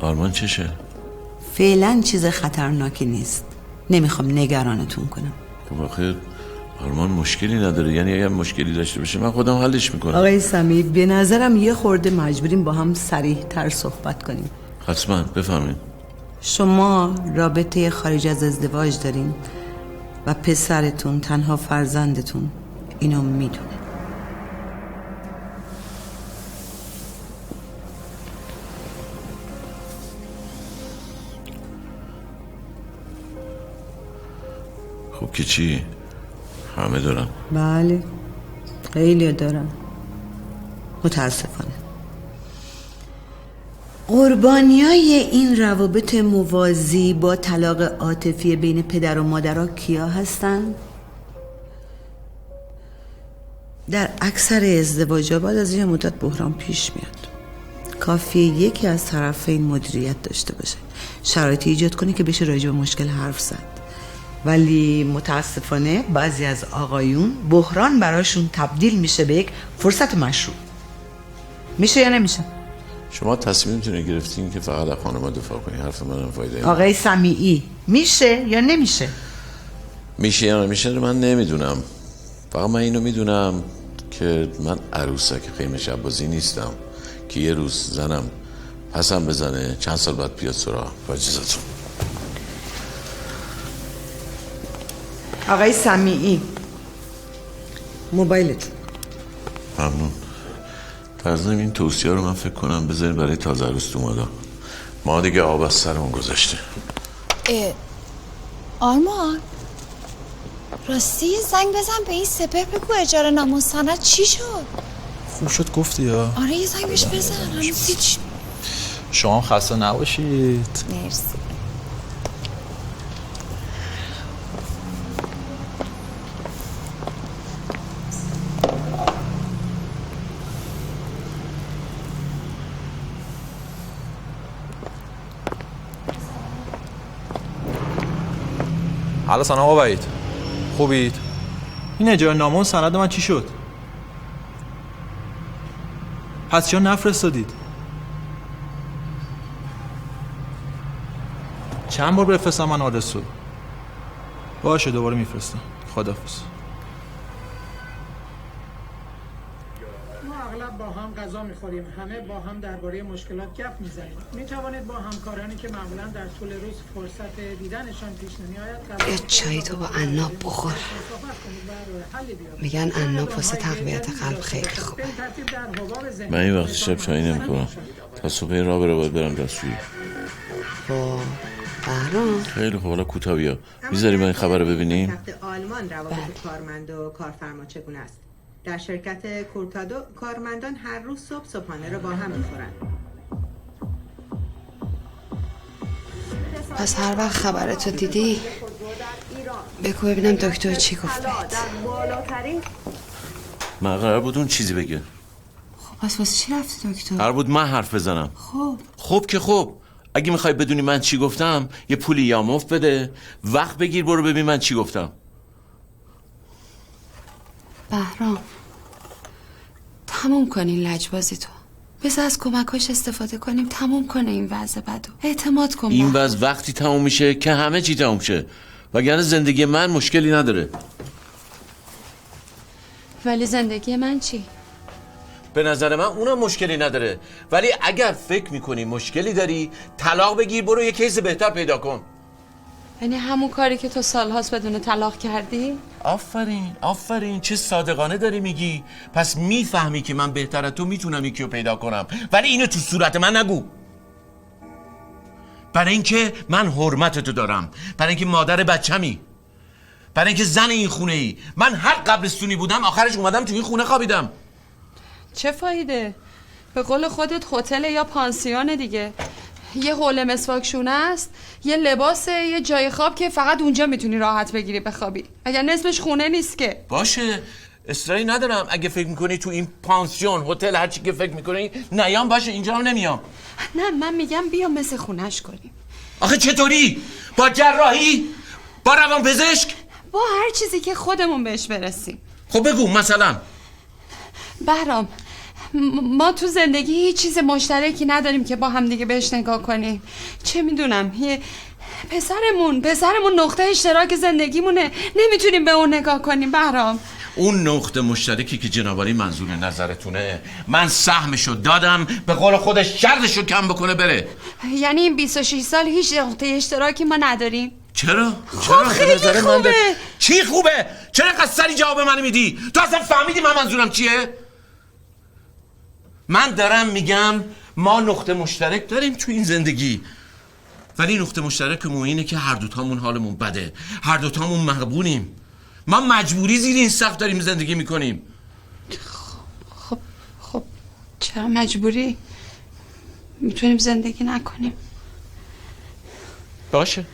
آرمان چشه؟ فعلا چیز خطرناکی نیست، نمیخوام نگرانتون کنم. خب آخه آرمان مشکلی نداره، یعنی اگر مشکلی داشته باشه من خودم حلش میکنم. آقای سمی به نظرم یه خورده مجبوریم با هم صریح تر صحبت کنیم. حتما بفهمین. شما رابطه خارج از ازدواج دارین و پسرتون تنها فرزندتون اینو میدونه. خب که چی؟ همه دارن؟ بله خیلی دارن، متاسفانه. قربانیای این روابط موازی با طلاق عاطفی بین پدر و مادرها کیا هستن؟ در اکثر ازدواج‌ها بعد از یه مدت بحران پیش میاد. کافیه یکی از طرفین مدیریت داشته باشه، شرایطی ایجاد کنه که بشه راجع به مشکل حرف زد. ولی متاسفانه بعضی از آقایون بحران براشون تبدیل میشه به یک فرصت مشروع. میشه یا نمیشه؟ شما تصمیمتون رو گرفتین که فقط از خانم دفاع کنی، حرف منم فایده آقای سمیعی میشه یا نمیشه؟ میشه یا نمیشه رو من نمیدونم، فقط من اینو میدونم که من عروسک خیمه شب بازی نیستم که یه روز زنم پسم بزنه چند سال بعد بیاد سراغ. با اجازهتون. آقای سمیعی موبایلتون. ممنون. فرضاً این توصیه رو من فکر کنم بذاریم برای تازه عروس تو مادا. ما دیگه آب از سرمون گذاشته. آرمان راستی زنگ بزن به این سپر بگو اجاره نامه سند چی شد؟ خوب شد گفتی یا؟ آره یه زنگ بهش بزن. هنوز هیچ. شما خسته نباشید. مرسی. حالا سلام آقا وحید، خوبید؟ این اجاره نامه و سند من چی شد؟ پس چرا نفرستادید؟ چند بار بفرستم من آدرسو؟ باشه دوباره میفرستم. خداحافظ. ما اغلب با هم غذا میخوریم، همه با هم درباره مشکلات گپ میزنیم. میتوانید با همکارانی که معمولا در طول روز فرصت دیدنشان پیش نمیآید یه چایی تو با عناب بخور. میگن عناب واسه تقویت قلب خیلی خوبه. من این وقت شب چایی نمی‌خورم، تا صبح راه باید برم دستشویی. با بهرام خیلی خوب، حالا کوتاه بیا. میذاری من این خبر رو ببینیم؟ تخت آلمان روابط کارمند و کارفرما چگونه است؟ در شرکت کورتادو کارمندان هر روز صبحانه رو با هم میخورن. پس هر وقت خبرتو دیدی بگو ببینم دکتر چی گفت بهت. من قرار بود اون چیزی بگه. خب پس واسه چی رفتی دکتر؟ قرار بود من حرف بزنم. خب که خب اگه میخوای بدونی من چی گفتم یه پولی یا مفت بده، وقت بگیر برو ببین من چی گفتم. بهرام تموم کنین لجبازی تو، بذار از کمکاش استفاده کنیم تموم کنه این وضع بدو. اعتماد کن. این وضع وقتی تموم میشه که همه چی تموم شه، وگرنه زندگی من مشکلی نداره. ولی زندگی من چی؟ به نظر من اونم مشکلی نداره، ولی اگر فکر میکنی مشکلی داری طلاق بگیر برو یه کیس بهتر پیدا کن. یعنی همون کاری که تو سالهاست بدون طلاق کردی؟ آفرین چه صادقانه داری میگی. پس میفهمی که من بهتر از تو میتونم یکی رو پیدا کنم، ولی اینو تو صورت من نگو. برای اینکه من حرمت تو دارم، برای اینکه مادر بچمی، برای اینکه زن این خونه ای. من هر قبرستونی بودم آخرش اومدم تو این خونه خوابیدم. چه فایده؟ به قول خودت هتل یا پانسیون دیگه، یه حوله مسواک شونه است، یه لباسه، یه جای خواب که فقط اونجا میتونی راحت بگیری بخوابی، اگر نصفش خونه نیست که. باشه اصراری ندارم، اگه فکر میکنی تو این پانسیون هتل هر چی که فکر میکنی نیام باشه، اینجا هم نمیام. نه من میگم بیا مثل خونش کنیم. آخه چطوری؟ با جراحی؟ با روانپزشک؟ با هر چیزی که خودمون بهش برسیم. خب بگو مثلا. بهرام ما تو زندگی هیچ چیز مشترکی نداریم که با هم دیگه بهش نگاه کنیم. چه میدونم یه پسرمون نقطه اشتراک زندگیمونه، نمیتونیم به اون نگاه کنیم. بهرام اون نقطه مشترکی که جنابالی منظور نظرتونه، من سهمشو دادم، به قول خودش شرطشو کم بکنه بره. یعنی این 26 سال هیچ نقطه اشتراکی ما نداریم؟ چرا؟ خیلی خوبه. چی خوبه؟ چرا قصری جواب منو میدی؟ تو اصلا فهمیدی من منظورم چیه؟ من دارم میگم ما نقطه مشترک داریم تو این زندگی، ولی نقطه مشترکمون اینه که هر دوتامون حالمون بده، هر دوتامون مغبونیم، ما مجبوری زیر این سقف داریم زندگی میکنیم. خب چرا مجبوری؟ میتونیم زندگی نکنیم. باشه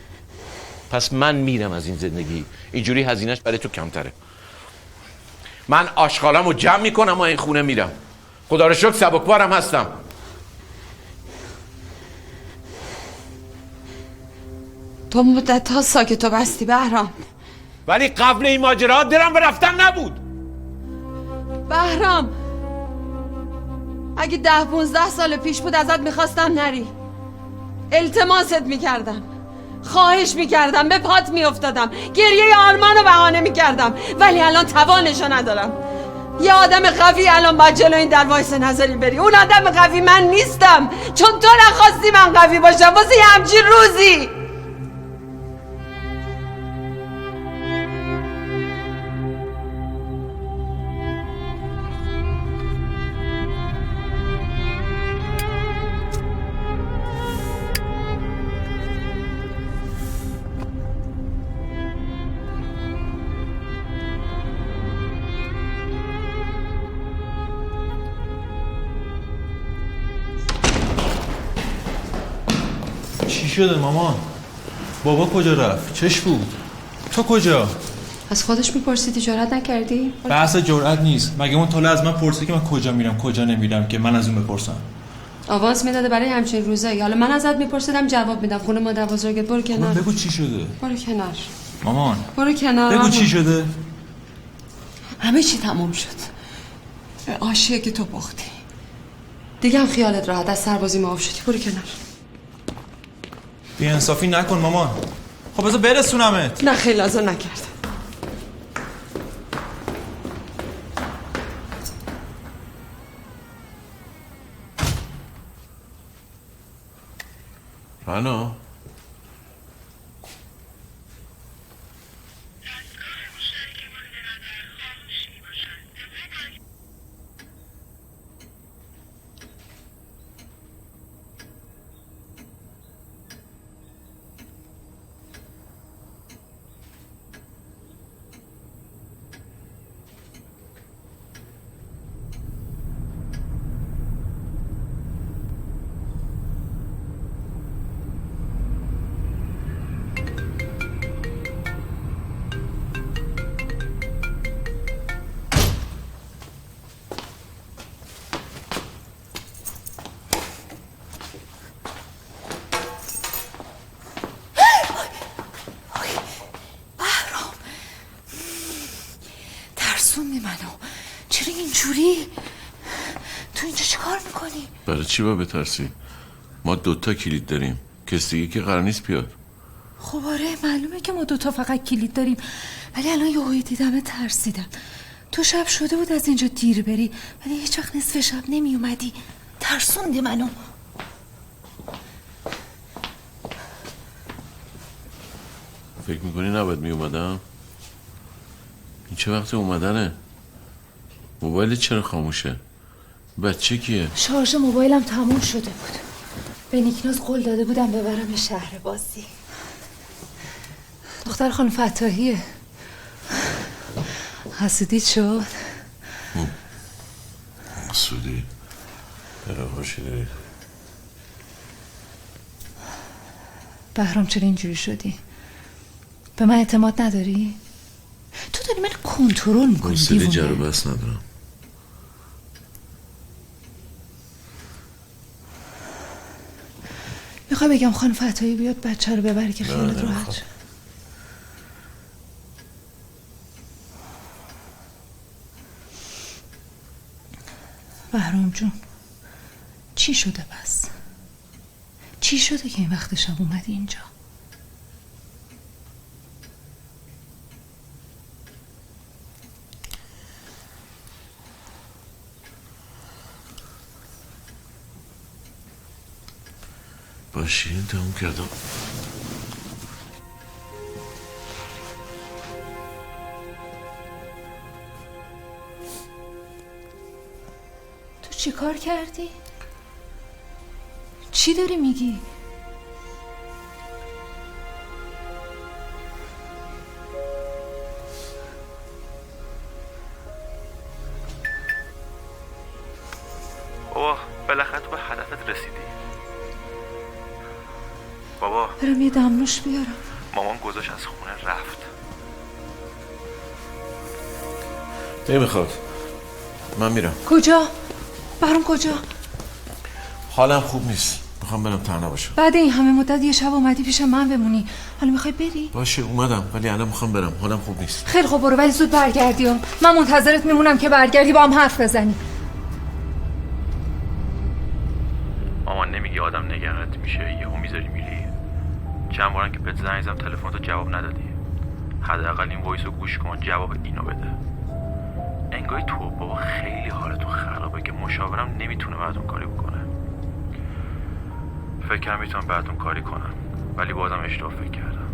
پس من میرم از این زندگی، اینجوری هزینهش برای تو کمتره. من آشغالمو جمع میکنم و این خونه میرم. خدا رو شکر سبکبارم هستم. تو مدت ها ساکت و بستی بهرام، ولی قبل این ماجرا درم به رفتن نبود. بهرام اگه 10-15 سال پیش بود ازت میخواستم نری، التماست میکردم، خواهش میکردم، به پات میافتادم، گریه آرمانو بهانه میکردم، ولی الان توانشو ندارم. یه آدم قوی الان باید جلو این در وایس نظری بری. اون آدم قوی من نیستم، چون تو نخواستی من قوی باشم واسه یه همچین روزی. چی شده مامان؟ بابا کجا رفت؟ چش بود؟ تو کجا؟ از خودش میپرسیدی جرئت نکردی؟ بحث جرئت نیست. مگه اون طالع از من پرسید که من کجا میرم کجا نمیرم که من از اون بپرسم؟ آواز میداده برای همچین روزایی. حالا من ازت میپرسیدم جواب میدم. خونه مادر بزرگت، برو کنار. بگو چی شده؟ برو کنار مامان. برو کنار. بگو چی شده؟ همه چی تموم شد. آشیه که تو باختی. دیگه هم خیالت راحت، از سربازی معاف شدی. برو کنار. بی‌انصافی نکن مامان. خب بذار برسونمت. نه خیلی لازم نکردم. رنا ترسوندی منو. چرا اینجوری؟ تو اینجا چی کار میکنی؟ برای چی با بترسی؟ ما 2 کلید داریم، کسی دیگه که قرار نیست بیاد. خب آره معلومه که ما 2 فقط کلید داریم، ولی الان یهویی دیدم ترسیدم. تو شب شده بود از اینجا دیر بری، ولی هیچ وقت نصف شب نمی اومدی. ترسوندی منو. فکر میکنی نباید می اومدم؟ این چه وقت اومدنه؟ موبایل چرا خاموشه؟ بچه کیه؟ شارژ موبایلم تموم شده بود. به نیکناز قول داده بودم ببرم شهر بازی. دختر خانم فتاحیه. حسودیت شد؟ حسودی؟ برای خوشی داری؟ بهرام چرا اینجوری شدی؟ به من اعتماد نداری؟ تو داری من کنترل میکنی دیوونه. جر و بس ندارم. میخوای بگم خانم فتاحی بیاد بچه رو ببری که خیالت راحت شد؟ بهرام جون چی شده بس؟ چی شده که این وقت شب اومدی اینجا؟ با شیرین تموم کردم. تو چی کار کردی؟ چی داری میگی؟ بابا بالاخره تو به هدفت رسیدی. بابا برم یه دمنوش بیارم. مامان گذاشت از خونه رفت. نمیخواد. من میرم. کجا؟ برام کجا؟ حالم خوب نیست. میخوام برم تنها باشم. بعد این همه مدت یه شب اومدی پیش من بمونی، حالا میخوای بری؟ باشه اومدم ولی الان میخوام برم. حالم خوب نیست. خیلی خوب برو ولی زود برگردی. من منتظرت میمونم که برگردی با هم حرف بزنی. مامان نمیگی آدم نگرانت میشه یهو میذاری میری؟ چند بارن که بهت زنگ زدم تلفنتو جواب ندادی. حداقل این وایسو گوش کن جواب اینو بده. انگاری تو بابا خیلی حالتون خرابه که مشاورم نمیتونه براتون کاری بکنه. فکرم میتونم براتون کاری کنم ولی بازم اشتباه فکر کردم.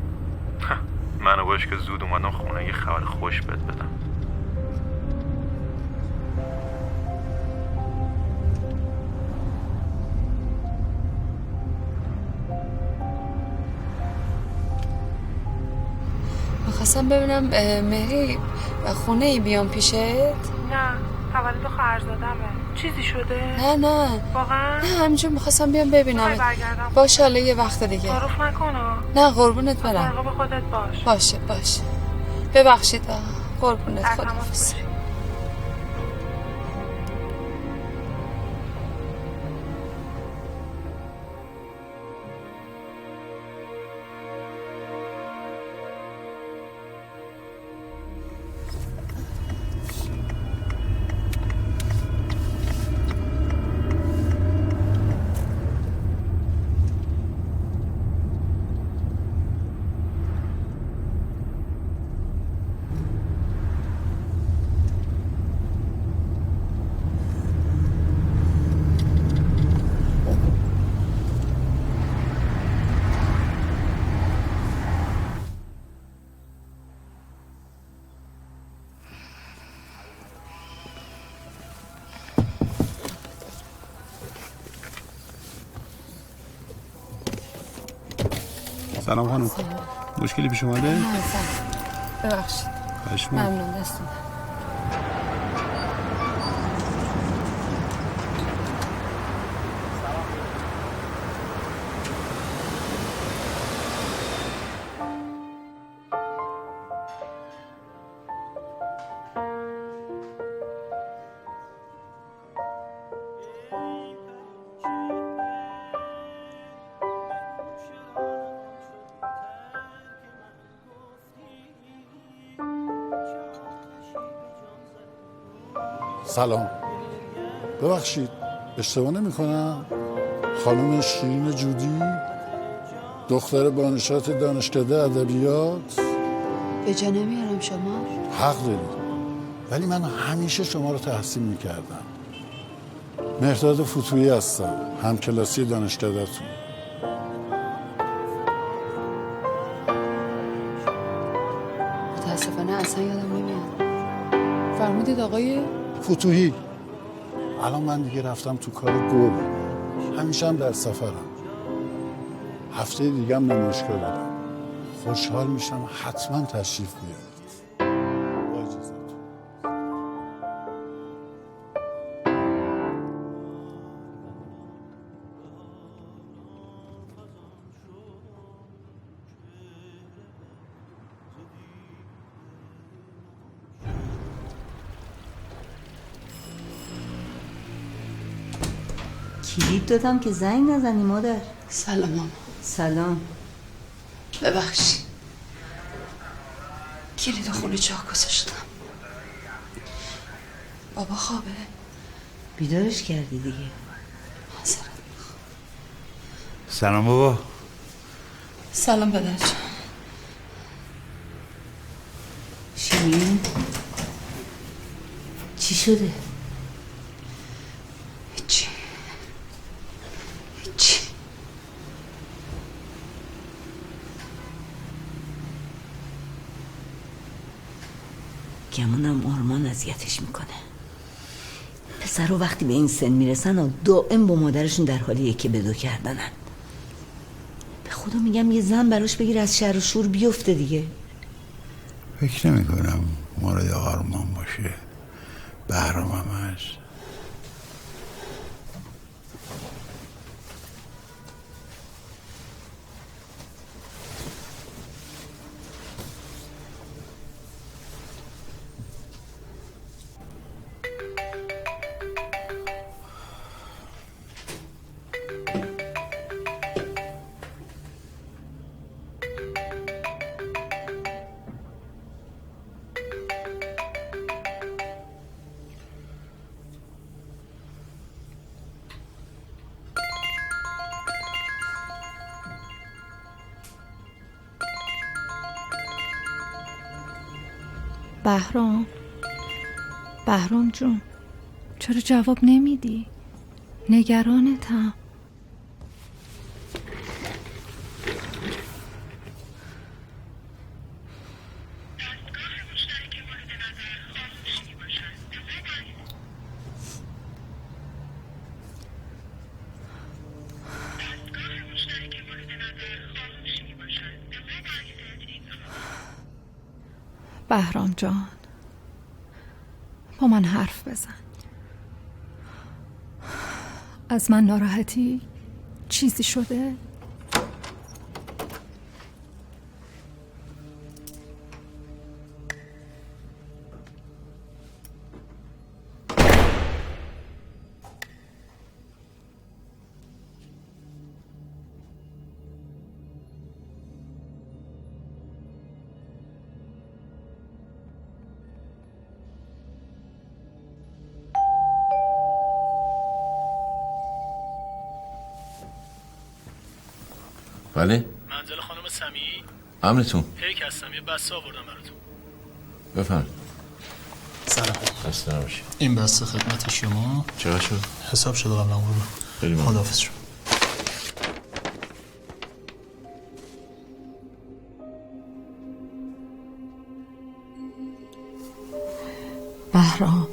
منو باش که زود اومدم خونه یه خبر خوش بهت بدم. میخواستم ببینم مهری خونه ای بیام پیشت؟ نه تولد خواهرزادمه. چیزی شده؟ نه واقعا؟ نه همینجور میخواستم بیام ببینم. باشه حالا یه وقت دیگه. تعارف نکنم. نه قربونت برم. مراقب خودت باش. باشه ببخشید قربونت خداحافظ. سلام خانم. مشکلی پیش اومده؟ نه ببخشید. ممنون دستم. سلام. ببخشید اشتباه نمی‌کنم؟ خانم شیرین جودی، دختر بانشات دانشکده ادبیات. به جا نمیارم شما. حق دارید، ولی من همیشه شما رو تحسین میکردم. مهرداد فتویی هستم، همکلاسی دانشکده‌تون. متاسفانه اصلا یادم نمیاد. فرمودید آقای فتویی. الان من دیگه رفتم تو کار گل، همیشه هم در سفرم. هفته دیگه هم نمایشگاه دارم. خوشحال میشم حتما تشریف بیارید. با اجازهتون. کلید دادم که زنگ نزنی مادر. سلام ماما. سلام. ببخشید کلید خونه جا گذاشتم. بابا خوابه؟ بیدارش کردی دیگه. سلام بابا. سلام پدر جان. شیرین چی شده؟ هیچی. گمونم آرمان اذیتش میکنه. پسر رو وقتی به این سن میرسن و دائم با مادرشون در حال یکی به دو کردنن. به خدا میگم یه زن براش بگیر از شر و شور بیفته دیگه. فکر نمی کنم مورد آرمان باشه. بهرام هم هست. بهرام جون چرا جواب نمیدی؟ نگرانتم. بهرام جان با من حرف بزن. از من ناراحتی؟ چیزی شده؟ بله؟ منزل خانم سمیعی؟ امرتون. پیک هستم، یه بسته آوردم براتون. بفرم. سلام. خسته نباشید. این بسته خدمت شما. چقدر شد؟ حساب شده قبلا قربان. خیلی ممنون. خداحافظ شما. بهرام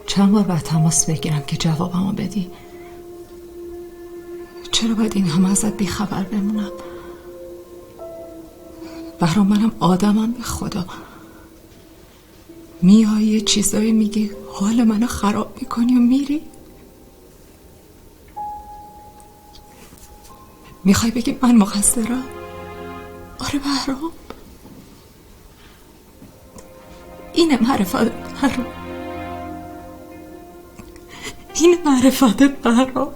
چند بار باید تماس بگیرم که جوابمو بدی؟ چرا باید این همه ازت بیخبر بمونم؟ بهرام منم آدمم به خدا. میایی یه چیزایی میگی حال منو خراب میکنی و میری. میخوای بگی من مقصرم؟ آره بهرام اینه معرفت بهرام، اینه معرفت بهرام.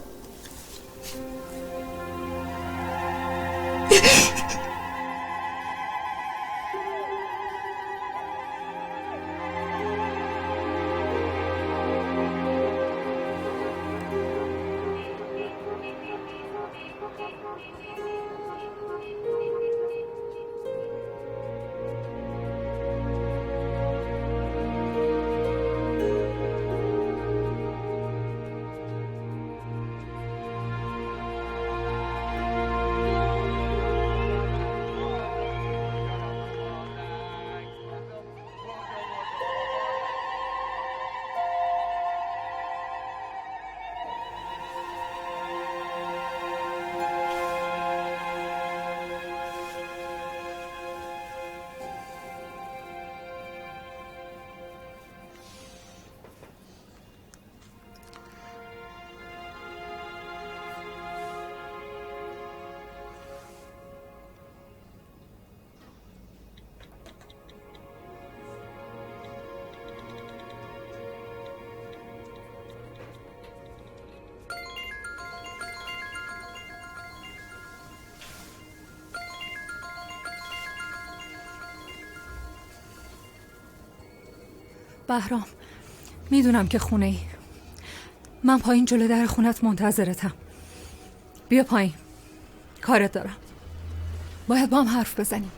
بهرام میدونم که خونه ای. من پایین جلو در خونت منتظرتم. بیا پایین، کارت دارم. باید با هم حرف بزنیم.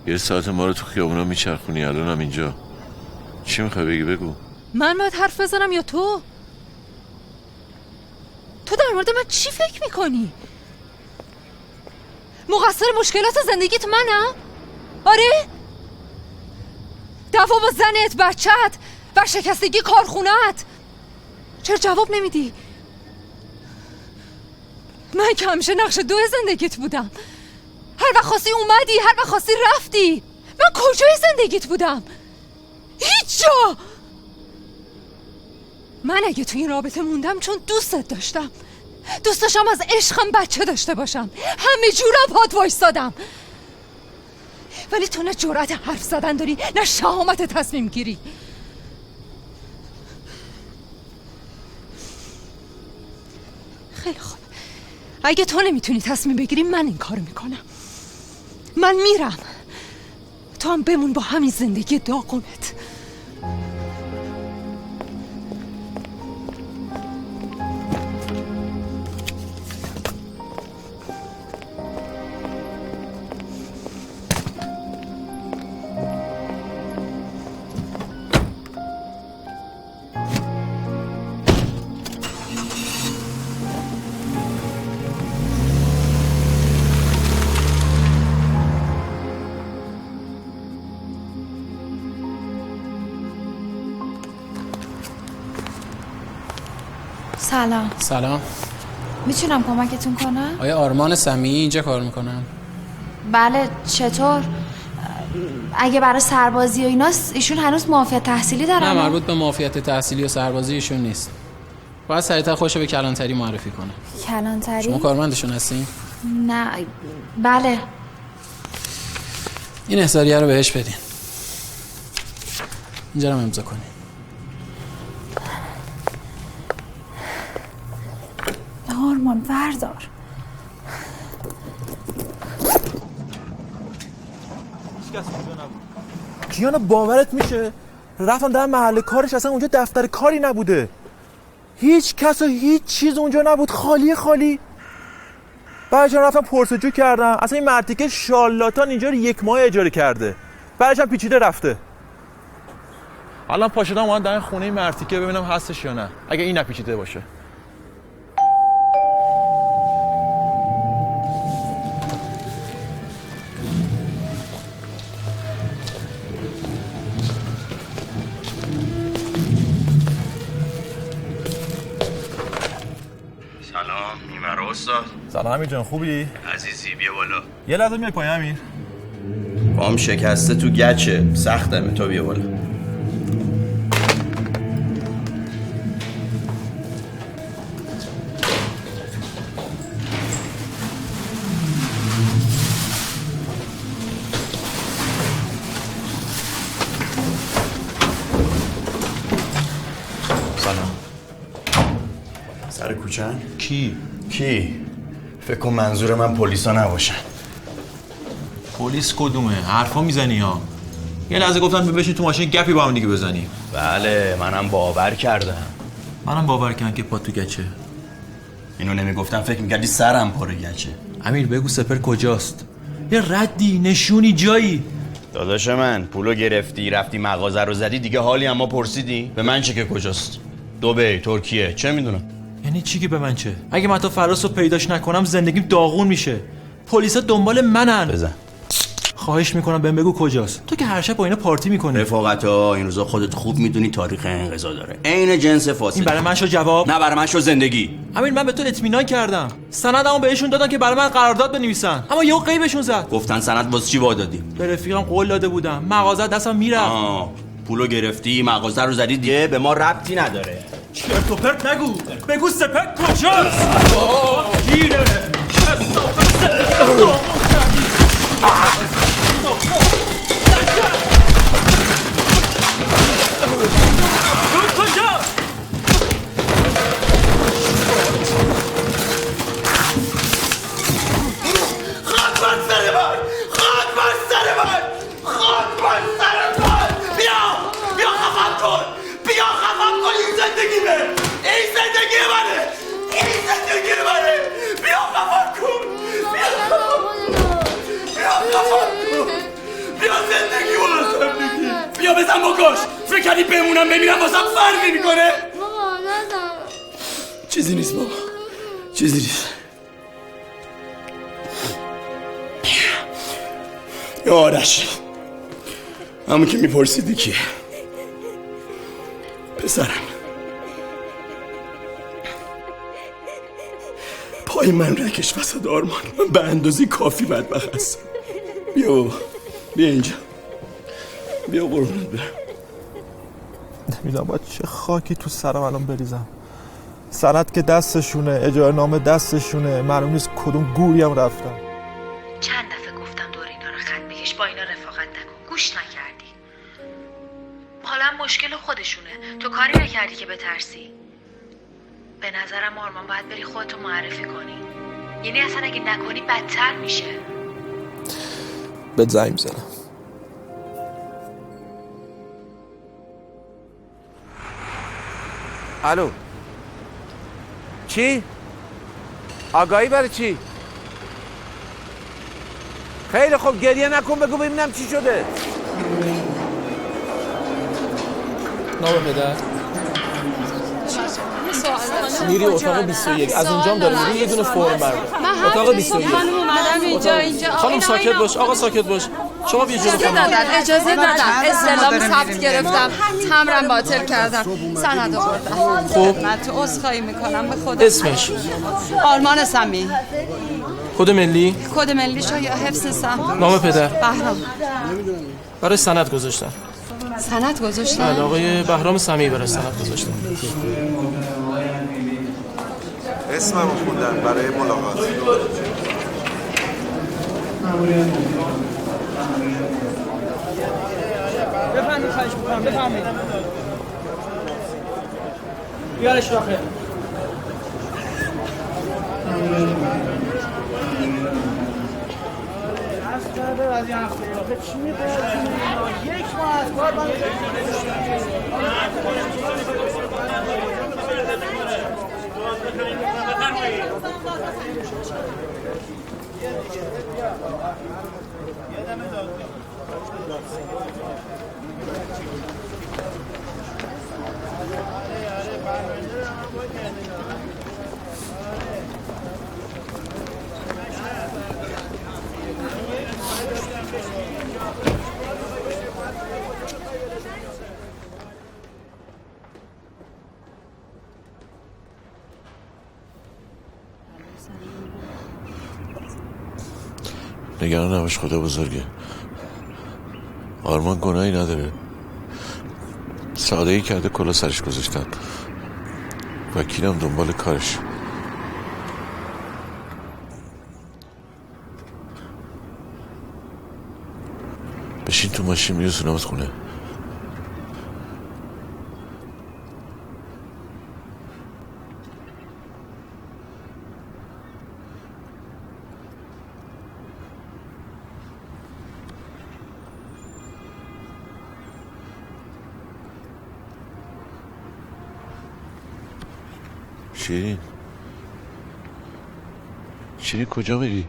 یه ساعت ما رو تو خیابونا میچرخونی، الانم اینجا. چی میخوای بگی؟ بگو. من باید حرف بزنم یا تو؟ تو در مورد من چی فکر میکنی؟ مقصر مشکلات زندگیت منم؟ آره؟ دعوا با زنت، بچت، ورشکستگی کارخونه‌ات. چرا جواب نمیدی؟ من که همیشه نقش 2 زندگیت بودم. هر وقت خواستی اومدی، هر وقت خواستی رفتی. من کجای زندگیت بودم؟ هیچ جا. من اگه توی این رابطه موندم چون دوستت داشتم. دوست داشتم از عشقم بچه داشته باشم. همه جورم پات وایستادم. ولی تو نه جرأت حرف زدن داری، نه شهامت تصمیم گیری. خیلی خوب، اگه تو نمیتونی تصمیم بگیری من این کارو میکنم. من میرم، تو هم بمون با همین زندگی داغونت. سلام. میتونم کمکتون کنم؟ آیا آرمان سمیعی اینجا کار میکنن؟ بله. چطور؟ اگه برای سربازی و ایناست ایشون هنوز معافیت تحصیلی دارن؟ نه، مربوط به معافیت تحصیلی و سربازی ایشون نیست. باید سریعتر خودشو به کلانتری معرفی کنه. کلانتری؟ شما کارمندشون هستین؟ نه. بله. این احضاریه رو بهش بدین. اینجا رو امضا کنین. آرمان بردار. کیانا باورت میشه؟ رفتم در محل کارش، اصلا اونجا دفتر کاری نبوده. هیچ کس و هیچ چیز اونجا نبود، خالی. بعدش رفتم پرسجو کردم، اصلا این مرتیکه شالاتان اینجا رو 1 ماه اجاره کرده. بعدش هم پیچیده رفته. الان پا شدم اومدم در خونه مرتیکه ببینم هستش یا نه، اگه این نپیچیده باشه. سلام امیر جان، خوبی؟ عزیزی بیا بالا. یه لحظه میای پایین امیر؟ پام شکسته تو گچه، سختمه، تو بیا بالا. سلام. سر کوچن؟ کی؟ فکر کن منظور من پلیسا نباشن. پلیس کدومه؟ حرفا میزنی ها. یه لحظه گفتم بشین تو ماشین گپی با هم دیگه بزنیم. بله، منم باور کردم. منم باور کردم که پا تو گچه. اینو نمیگفتم فکر میکردی سرم پر گچه. امیر بگو سپر کجاست؟ یه ردی، نشونی، جایی. داداش من، پولو گرفتی رفتی مغازه رو زدی دیگه، حالی اما پرسیدی؟ به من چه که کجاست؟ دبی، ترکیه، چه میدونم؟ یعنی چی که به من چه؟ اگه من تا فراس رو پیداش نکنم زندگیم داغون میشه. پلیسا دنبال منن. بزن. خواهش میکنم بهم بگو کجاست. تو که هر شب با اینا پارتی میکنی. رفاقتا این روزا خودت خوب میدونی تاریخ انقضا داره. عین جنس فاصله. این برای من شو جواب؟ نه، برای من شو زندگی. امیر من به تو اطمینان کردم. سندمو بهشون دادن که برای من قرارداد بنویسن. اما یهو غیبشون زد. گفتن سند واسه چی دادی؟ به رفیقم قول داده بودم. مغازه دستم میرفت. پولو گرفتی، مغازه رو زدی دیگه، به ما ربطی نداره. چرت و پرت نگو. بگو سپر کجاست؟ گیره. منه، این زندگی منه. بیا قفل کن، بیا قفل کن، بیا زندگی واسم بگی، بیا بزن بکش. فکر کردی بمونم بمیرم واسم فرقی میکنه؟ چیزی نیست بابا، چیزی نیست. یا آرش همون که میپرسیدی کیه؟ پسرم پای من رکش وسط آرمان، من به اندازه کافی بدبخت هستم. بیا بابا، بیا اینجا، بیا قربونت برم. نمیدونم باید چه خاکی تو سرم الان بریزم. سند که دستشونه، اجاره نامه دستشونه، معلوم نیست کدوم گوری هم رفتم. چند دفعه گفتم دور اینا رو خط بکش، با اینا رفاقت نکن، گوش نکردی. حالا مشکل خودشونه، تو کاری نکردی که بترسی. به نظرم آرمان باید بری خودتو معرفی کنی، یعنی اصلا اگه نکنی بدتر میشه. بهت زنگ میزنم. الو چی؟ آگاهی برای چی؟ خیلی خوب گریه نکن، بگو ببینم چی شده. نام پدر میری اتاق 21 از اونجا هم داره میری یه دونه فرم بردار. اتاق 21 خانم اومدم اینجا خانم ساکت باش، آقا ساکت باش. شما بیا جلو خانم. اجازه دادن استعلام ثبت گرفتم، تمرم باطل کردم، سند آوردم. خب من تو عذرخواهی میکنم به خدا. اسمش آرمان سمی. کد ملی؟ کد ملیش یا حفظ سهم. نام پدر؟ بهرام. برای سند گذاشتن. سند گذاشتن؟ بله آقای بهرام سمی برای سند گذاشتن. اسممو خوندن برای ملاقات. بفهمید خواهش میکنم، بفهمید بیارش داخل. یک ماه از کار من نگران نباش، خدا بزرگه. آرمان گناهی نداره، ساده‌ای کرده کلا سرش گذاشتن. وکیلم دنبال کارش. بشین تو ماشین میرسونمت خونه. شیرین کجا میری؟